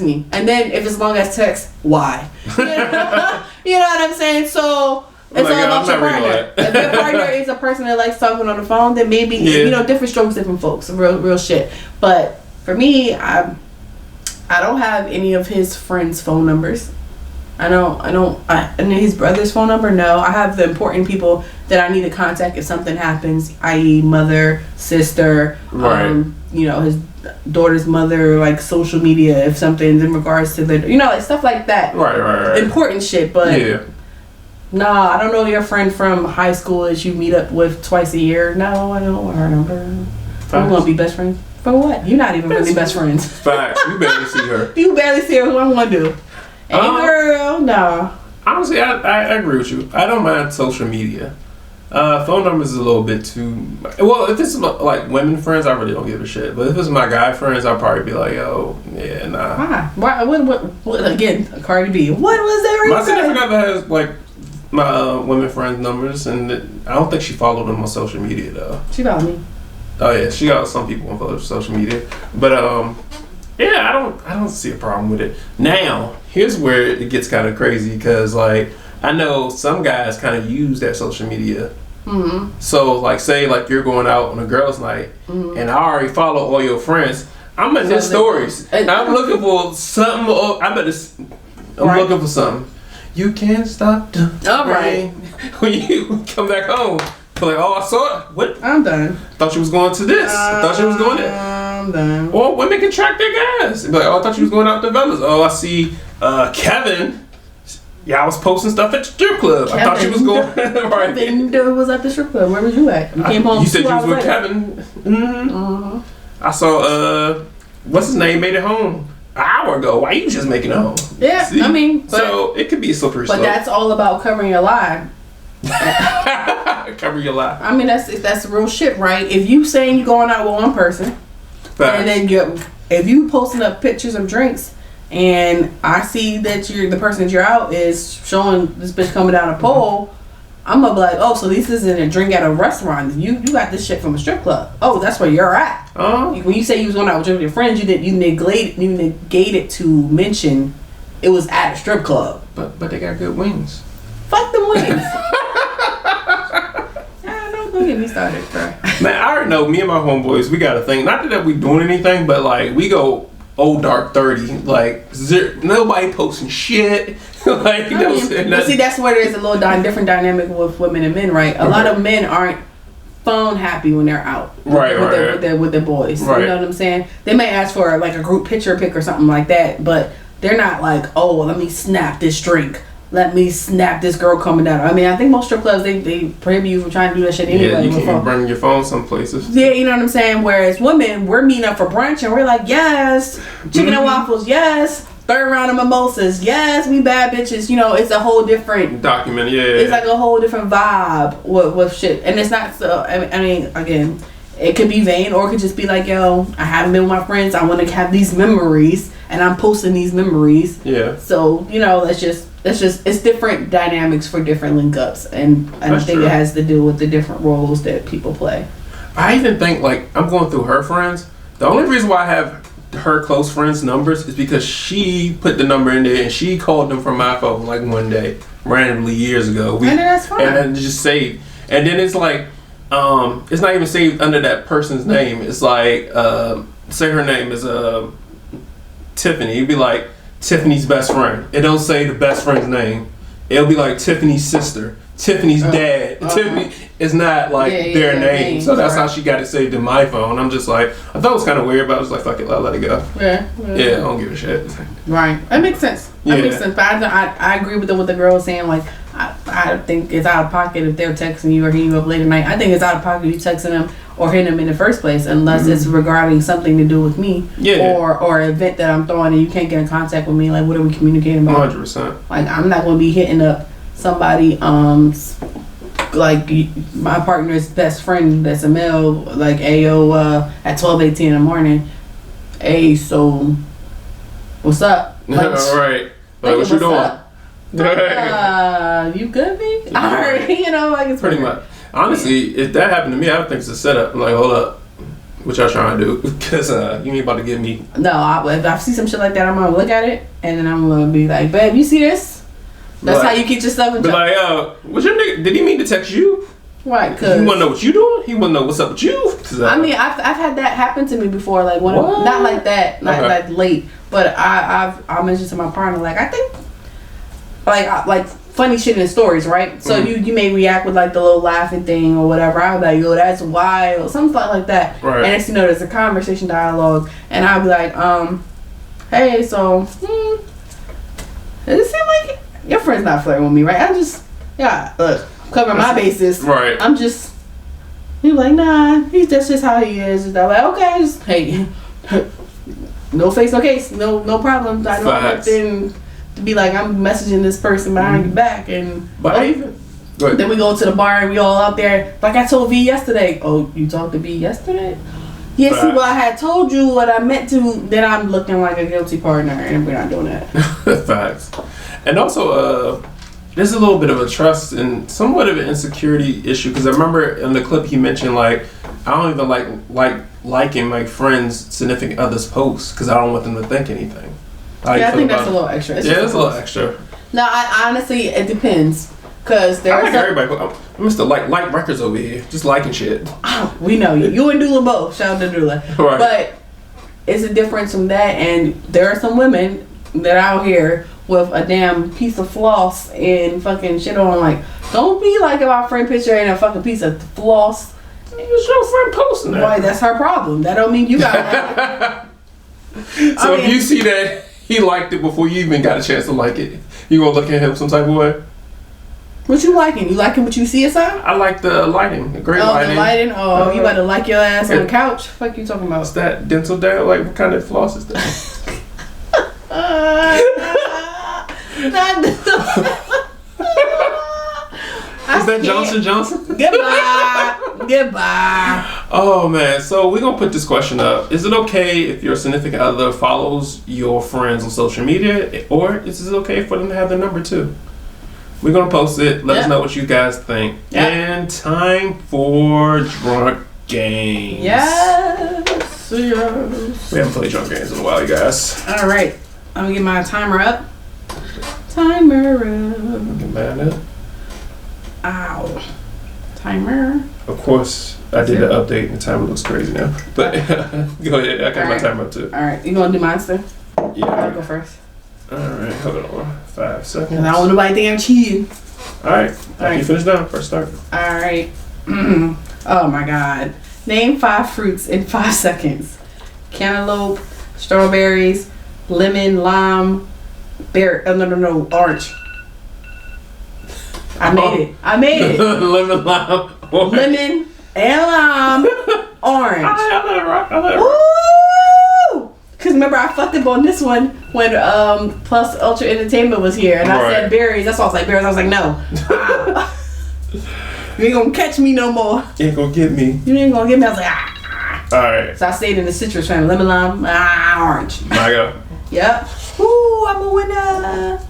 Speaker 1: me. And then if it's long as text, why? You know what I'm saying? So... It's all about your partner. If your partner is a person that likes talking on the phone, then maybe different strokes, different folks, real shit. But for me, I don't have any of his friends' phone numbers. And his brother's phone number. No, I have the important people that I need to contact if something happens, i.e., mother, sister, his daughter's mother, like social media, if something's in regards to like stuff like that.
Speaker 2: Right.
Speaker 1: Important shit, but. Yeah. Nah, I don't know your friend from high school that you meet up with twice a year. No, I don't know her number. I'm gonna be best friends. For what? You're not even really best friends.
Speaker 2: Facts. You barely see her.
Speaker 1: You barely see her. What I'm gonna do? Hey girl, no.
Speaker 2: Honestly, I agree with you. I don't mind social media. Phone numbers is a little bit too... Well, if it's like women friends, I really don't give a shit. But if it's my guy friends, I'll probably be like, yo, yeah, nah.
Speaker 1: Why? What again, Cardi B. What was that?
Speaker 2: My significant other has like my women friends numbers, and I don't think she followed them on social media though.
Speaker 1: She followed me.
Speaker 2: Oh yeah, she got some people on social media, but yeah, I don't see a problem with it. Now here's where it gets kind of crazy because like I know some guys kind of use their social media. Mm-hmm. So like say like you're going out on a girls' night, and I already follow all your friends. I'm in their stories. I'm looking for something. I'm looking for something. You can't stop the rain. When you come back home, like, oh, I saw it. What?
Speaker 1: I'm done.
Speaker 2: Thought you was going to this. I thought you was going there.
Speaker 1: I'm done.
Speaker 2: Or women can track their guys. Be like, oh, I thought you was going out to Velas. Oh, I see Kevin. Yeah, I was posting stuff at the strip club.
Speaker 1: Kevin.
Speaker 2: I thought you was going. Right.
Speaker 1: Kevin was at the strip club. Where was you at? You came home.
Speaker 2: You said you was with Kevin. Mm-hmm. I saw what's his name made it home an hour ago. Why you just making it home?
Speaker 1: Yeah, see? I mean,
Speaker 2: so it could be a slippery slope.
Speaker 1: But that's all about covering your lie.
Speaker 2: Cover your lie.
Speaker 1: I mean, that's real shit, right? If you saying you going out with one person, and then if you posting up pictures of drinks, and I see that the person that you're out is showing this bitch coming down a pole, I'm gonna be like, oh, so this isn't a drink at a restaurant. You got this shit from a strip club. Oh, that's where you're at. When you say you was going out with your friends, you negated to mention it was at a strip club.
Speaker 2: But they got good wings.
Speaker 1: Fuck the wings. Don't get me started, bro.
Speaker 2: Man, I already know me and my homeboys, we got a thing. Not that we doing anything, but like we go old dark 30. Like nobody posting shit. Like
Speaker 1: see, that's where there's a little different dynamic with women and men, right? A lot of men aren't phone happy when they're out, with their boys. Right. You know what I'm saying? They may ask for like a group picture pic or something like that, but they're not like, oh, let me snap this drink. Let me snap this girl coming down. I mean, I think most strip clubs they prohibit you from trying to do that shit anyway.
Speaker 2: Yeah, you can't bring your phone some places.
Speaker 1: Yeah, you know what I'm saying? Whereas women, we're meeting up for brunch and we're like, yes, chicken and waffles, yes, third round of mimosas, yes, we bad bitches. You know, it's a whole different
Speaker 2: document. Yeah,
Speaker 1: it's like a whole different vibe with shit, and it's not so. I mean, again, it could be vain or it could just be like, yo, I haven't been with my friends. I want to have these memories, and I'm posting these memories. Yeah. So you know, it's different dynamics for different link ups, and I think it has to do with the different roles that people play.
Speaker 2: I even think like I'm going through her friends. The only reason why I have her close friends' numbers is because she put the number in there and she called them from my phone like one day randomly years ago.
Speaker 1: And that's fine.
Speaker 2: And then just saved. And then it's like it's not even saved under that person's name. It's like say her name is Tiffany. It'd be like Tiffany's best friend. It don't say the best friend's name. It'll be like Tiffany's sister. Tiffany's dad. Tiffany is not like their name. So that's how she got it saved in my phone. I'm just like, I thought it was kind of weird, but I was like, fuck it, I'll let it go. Yeah, I don't give a shit.
Speaker 1: Right. That makes sense. That makes sense. But I agree with what the girl was saying. Like, I think it's out of pocket if they're texting you or hitting you up late at night. I think it's out of pocket if you texting them or hitting them in the first place, unless it's regarding something to do with me or an event that I'm throwing and you can't get in contact with me. Like, what are we communicating about?
Speaker 2: 100%. Like,
Speaker 1: I'm not going to be hitting up somebody, like my partner's best friend that's a male, like, ayo, at 12:18 in the morning. Hey, so what's up? Like,
Speaker 2: right. Like, what you doing?
Speaker 1: You good, me? Alright, you know, like, it's
Speaker 2: pretty much. Honestly, if that happened to me, I would think it's a setup. I'm like, hold up, what y'all trying to do? Because you ain't about to give me. No,
Speaker 1: if I see some shit like that, I'm gonna look at it and then I'm gonna be like, babe, you see this? That's like, how you get yourself in trouble.
Speaker 2: Be like, what's your nigga? Did he mean to text you?
Speaker 1: Right, cause
Speaker 2: he wanna know what you doing. He wanna know what's up with you.
Speaker 1: I mean, I've had that happen to me before. Like not like that, not like late, but I mentioned to my partner, like, I think, like funny shit in stories, right? So you may react with like the little laughing thing or whatever. I'll be like, yo, that's wild, something like that. Right. And next, you know, there's a conversation dialogue, and I'll be like, hey, so does it seem like your friend's not flirting with me, right? I'm just, look, covering my bases.
Speaker 2: Right.
Speaker 1: I'm just, he's like, nah, that's just how he is. And I'm like, okay, just, hey, no face, no case, no problem. I don't have to be like, I'm messaging this person behind your back, and then we go to the bar and we all out there. Like I told V yesterday. Oh, you talked to V yesterday? Yeah, see, well, I had told you what I meant to. Then I'm looking like a guilty partner, and we're not doing that.
Speaker 2: Facts. And also, there's a little bit of a trust and somewhat of an insecurity issue, because I remember in the clip he mentioned, like, I don't even liking my friends' significant others' posts because I don't want them to think anything.
Speaker 1: I think that's a little extra.
Speaker 2: It's a little extra.
Speaker 1: No, I honestly, it depends. Cause
Speaker 2: I like everybody. I'm Mr. Like records over here, just liking shit.
Speaker 1: Oh, we know you. You and Dula both. Shout out to Dula. Right. But it's a difference from that, and there are some women that out here with a damn piece of floss and fucking shit on. Like, don't be like my friend picture and a fucking piece of floss.
Speaker 2: It's your friend posting that.
Speaker 1: Right, that's her problem. That don't mean you got
Speaker 2: it. So if you see that he liked it before you even got a chance to like it, you gonna look at him some type of way?
Speaker 1: What you liking? You liking what you see inside?
Speaker 2: I like the lighting, the great lighting.
Speaker 1: Oh, the lighting? Oh, you about to like your ass on the couch? Fuck you talking about?
Speaker 2: What's that dental dad? Like, what kind of floss is that?
Speaker 1: Not
Speaker 2: Is that Johnson Johnson?
Speaker 1: Goodbye.
Speaker 2: Oh man, so we're gonna put this question up. Is it okay if your significant other follows your friends on social media, or is it okay for them to have their number too? We're gonna post it. Let us know what you guys think. And time for drunk games.
Speaker 1: Yes.
Speaker 2: We haven't played drunk games in a while, you guys.
Speaker 1: All right, I'm gonna get my timer up. Timer up.
Speaker 2: Get mad at it.
Speaker 1: Ow. Timer.
Speaker 2: Of course, I did the update and the timer looks crazy now. But go ahead, I got my timer up too.
Speaker 1: Alright, you gonna do mine still?
Speaker 2: Yeah.
Speaker 1: I'll go first.
Speaker 2: Alright, hold on. 5 seconds.
Speaker 1: I don't want nobody think I'm cheating.
Speaker 2: Alright, after you finish down, first start.
Speaker 1: Alright. Oh my god. Name 5 fruits in 5 seconds. Cantaloupe, strawberries, lemon, lime, orange. I made it.
Speaker 2: Lemon, lime, orange.
Speaker 1: Lemon and lime, orange.
Speaker 2: I let it rock.
Speaker 1: Woo! Because remember, I fucked up on this one when Plus Ultra Entertainment was here, and I said berries. That's why I was like berries. I was like, no. You ain't gonna catch me no more.
Speaker 2: You ain't gonna get me.
Speaker 1: You ain't gonna get me. I was like,
Speaker 2: Alright.
Speaker 1: So I stayed in the citrus family. Lemon, lime, orange.
Speaker 2: I go.
Speaker 1: Yep. Woo, I'm a winner.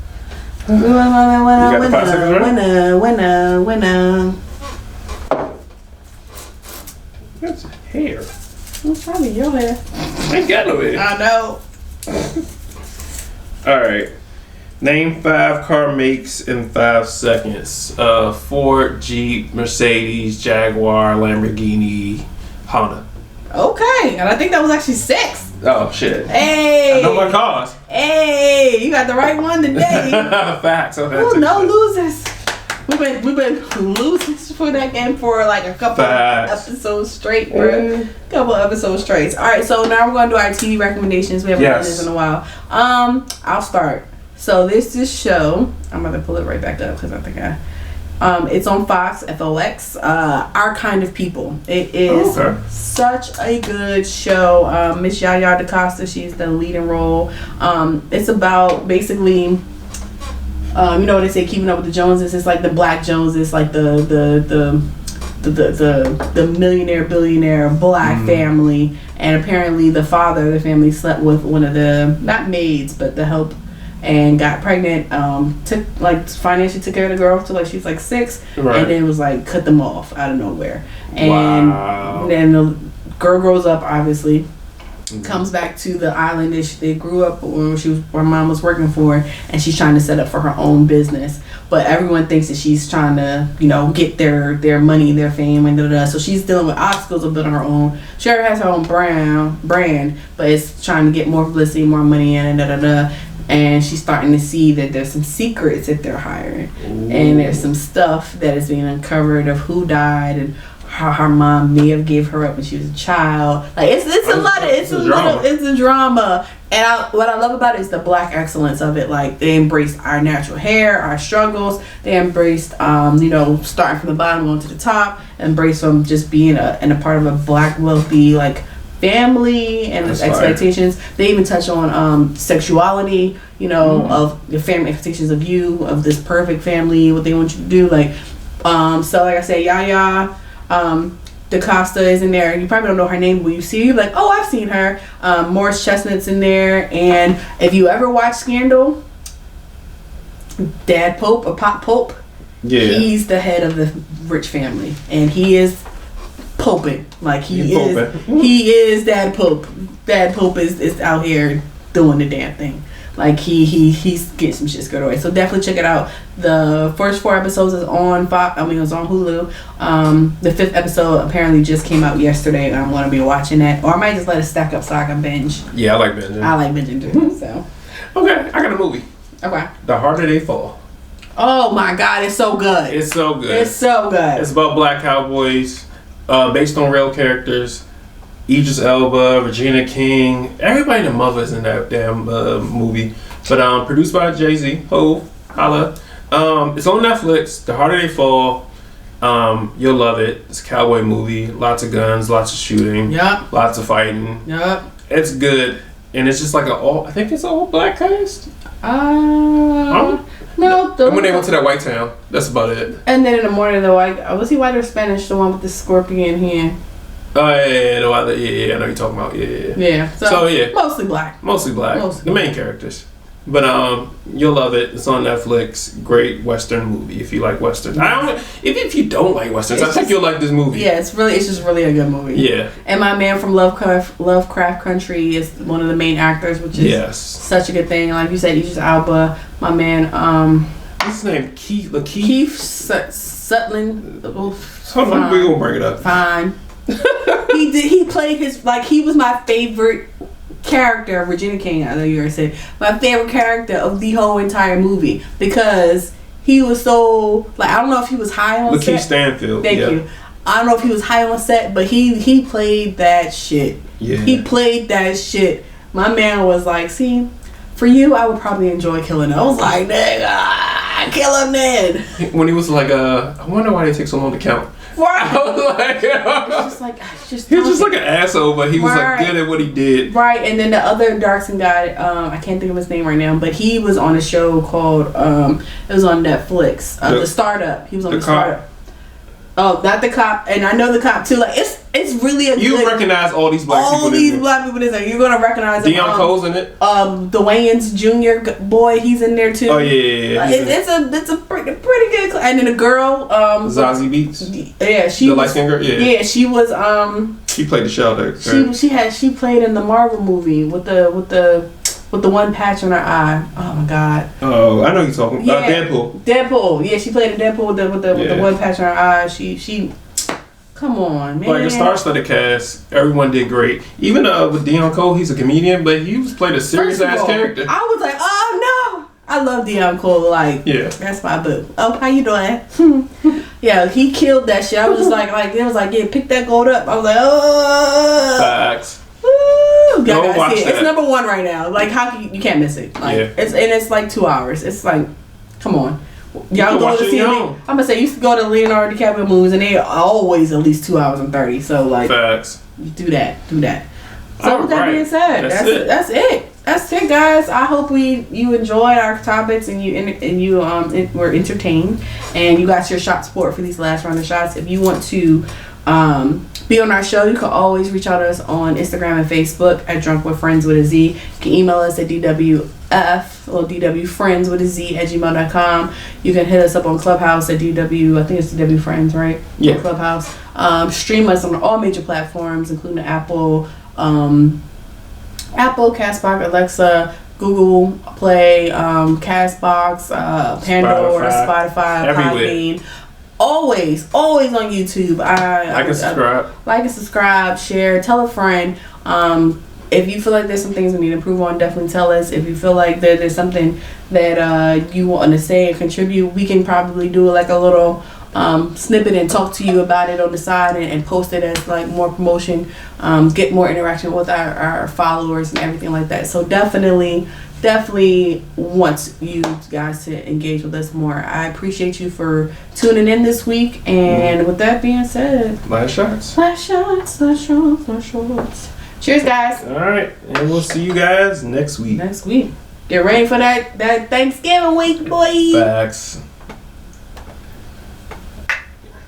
Speaker 1: Winner.
Speaker 2: That's hair.
Speaker 1: It's probably your hair.
Speaker 2: I ain't got no hair.
Speaker 1: I know.
Speaker 2: Alright. Name 5 car makes in 5 seconds. Ford, Jeep, Mercedes, Jaguar, Lamborghini, Honda.
Speaker 1: Okay, and I think that was actually 6.
Speaker 2: Oh shit.
Speaker 1: Hey.
Speaker 2: I know my cars.
Speaker 1: Hey, you got the right one today.
Speaker 2: Facts. Okay.
Speaker 1: Oh, no losers. We've been losing for that game for like a couple episodes straight, bro. Couple episodes straight. All right, so now we're gonna do our TV recommendations. We haven't done this in a while. I'll start. So this show. I'm about to pull it right back up because I think it's on Fox, FOX. Our Kind of People. It is such a good show. Miss Yaya DaCosta, she's the leading role. It's about basically. You know what they say, Keeping Up with the Joneses. It's like the Black Joneses, like the millionaire billionaire black family, and apparently the father of the family slept with one of the not maids but the help and got pregnant. Financially took care of the girl till like she was like 6, and then was like cut them off out of nowhere. And then the girl grows up, obviously. Comes back to the island that they grew up when her mom was working for, and she's trying to set up for her own business. But everyone thinks that she's trying to, get their money, their fame, and so she's dealing with obstacles of building her own. She already has her own brand, but it's trying to get more publicity, more money, and she's starting to see that there's some secrets that they're hiring, and there's some stuff that is being uncovered of who died and how her mom may have gave her up when she was a child. Like it's a drama. And what I love about it is the black excellence of it. Like they embraced our natural hair, our struggles. They embraced, starting from the bottom going to the top. Embraced from just being a part of a black wealthy family and its expectations. They even touch on sexuality. Of the family expectations of you, of this perfect family, what they want you to do. So like I said, Yaya. DaCosta is in there. You probably don't know her name, but you see, you're like, oh, I've seen her. Morris Chestnut's in there, and if you ever watch Scandal, Dad Pope or Pop Pope, he's the head of the rich family, and he is poping. He is Dad Pope. Dad Pope is out here doing the damn thing. He's getting some shit squared away. So definitely check it out. The first 4 episodes is on Fox. It was on Hulu. The 5th episode apparently just came out yesterday. I'm gonna be watching that, or I might just let it stack up so I can binge.
Speaker 2: Yeah, I like binging.
Speaker 1: I like binging too. So.
Speaker 2: Okay, I got a movie.
Speaker 1: Okay.
Speaker 2: The Harder They Fall.
Speaker 1: Oh my God, it's so good.
Speaker 2: It's so good.
Speaker 1: It's so good.
Speaker 2: It's about black cowboys, based on real characters. Idris Elba, Regina King, everybody and their mother's in that damn movie. But produced by Jay-Z, holla. It's on Netflix. The Harder They Fall. You'll love it. It's a cowboy movie. Lots of guns, lots of shooting.
Speaker 1: Yep.
Speaker 2: Lots of fighting.
Speaker 1: Yep.
Speaker 2: It's good, and it's just like I think it's all black cast.
Speaker 1: No.
Speaker 2: When they went to that white town, that's about it.
Speaker 1: And then in the morning, was he white or Spanish? The one with the scorpion here.
Speaker 2: Oh yeah, I know you're talking about.
Speaker 1: Yeah. So yeah, mostly black.
Speaker 2: The main characters, but you'll love it. It's on Netflix. Great Western movie if you like westerns. If you don't like westerns, I think you'll like this movie.
Speaker 1: Yeah, it's just really a good movie.
Speaker 2: Yeah.
Speaker 1: And my man from Lovecraft Country is one of the main actors, which is such a good thing. Like you said, Idris Elba. My man.
Speaker 2: What's his name? Keith
Speaker 1: Sutherland.
Speaker 2: Hold on, we're gonna bring it up.
Speaker 1: Fine. He played he was my favorite character of Regina King. I know you already said my favorite character of the whole entire movie because he was so I don't know if he was high on set.
Speaker 2: Lakeith Stanfield.
Speaker 1: Thank you. I don't know if he was high on set, but he played that shit.
Speaker 2: Yeah. He
Speaker 1: played that shit. My man was like, see, for you, I would probably enjoy killing him. I was like, nigga, kill him then.
Speaker 2: When he was like, I wonder why they take so long to count.
Speaker 1: Right.
Speaker 2: I was like, he was just like an asshole, but he was like good at what he did.
Speaker 1: Right, and then the other dark-skinned guy, I can't think of his name right now, but he was on a show called, it was on Netflix, The Startup. He was on The Startup. Oh, not The Cop, and I know The Cop too. It's really a
Speaker 2: You recognize all these black people.
Speaker 1: All these black people in there. You're gonna recognize them.
Speaker 2: Deion Cole's in it.
Speaker 1: The Wayans Jr. boy, he's in there too.
Speaker 2: Oh yeah.
Speaker 1: It's a pretty good. And then the girl,
Speaker 2: Zazie Beetz.
Speaker 1: Yeah, she.
Speaker 2: The light skinned girl.
Speaker 1: Yeah, she was.
Speaker 2: She played the Shelter.
Speaker 1: She played in the Marvel movie with the one patch on her eye. Oh my God.
Speaker 2: Oh, I know you're talking about
Speaker 1: Deadpool. Yeah, she played in Deadpool with the one patch on her eye. She. Come on, man.
Speaker 2: Like a star-studded cast, everyone did great. Even with Deion Cole, he's a comedian, but he played a serious ass character.
Speaker 1: I was like, oh I love Deion Cole. Like,
Speaker 2: yeah,
Speaker 1: that's my boo. Oh, how you doing? Yeah, he killed that shit. I was just like it was like, yeah, pick that gold up. I was like, oh.
Speaker 2: Facts.
Speaker 1: Woo.
Speaker 2: Go watch that.
Speaker 1: It's number 1 right now. Like, how you can't miss it. Like,
Speaker 2: yeah.
Speaker 1: It's like 2 hours. It's like, come on. Y'all go to see me. I'm gonna say, you used to go to Leonardo DiCaprio movies, and they are always at least 2 hours and 30. So like,
Speaker 2: facts.
Speaker 1: Do that. So with that being said, that's it, guys. I hope you enjoyed our topics and you were entertained and you got your shot support for these last round of shots. If you want to be on our show, you can always reach out to us on Instagram and Facebook at Drunk with Friends with a Z. You can email us at DWF or DWFriends with a Z at gmail.com. You can hit us up on Clubhouse at DW, I think it's DW Friends, right?
Speaker 2: Yeah.
Speaker 1: Clubhouse. Stream us on all major platforms, including Apple, Castbox, Alexa, Google Play, Castbox, Pandora, Spotify, Podbean. Always on YouTube. Like and subscribe, share, tell a friend. If you feel like there's some things we need to improve on, definitely tell us. If you feel like there's something that you want to say and contribute, we can probably do like a little snippet and talk to you about it on the side and post it as like more promotion, get more interaction with our followers and everything like that. So definitely want you guys to engage with us more. I appreciate you for tuning in this week, and with that being said, last shots. Cheers, guys.
Speaker 2: All right, and we'll see you guys next week.
Speaker 1: Get ready for that Thanksgiving week, boys.
Speaker 2: Facts.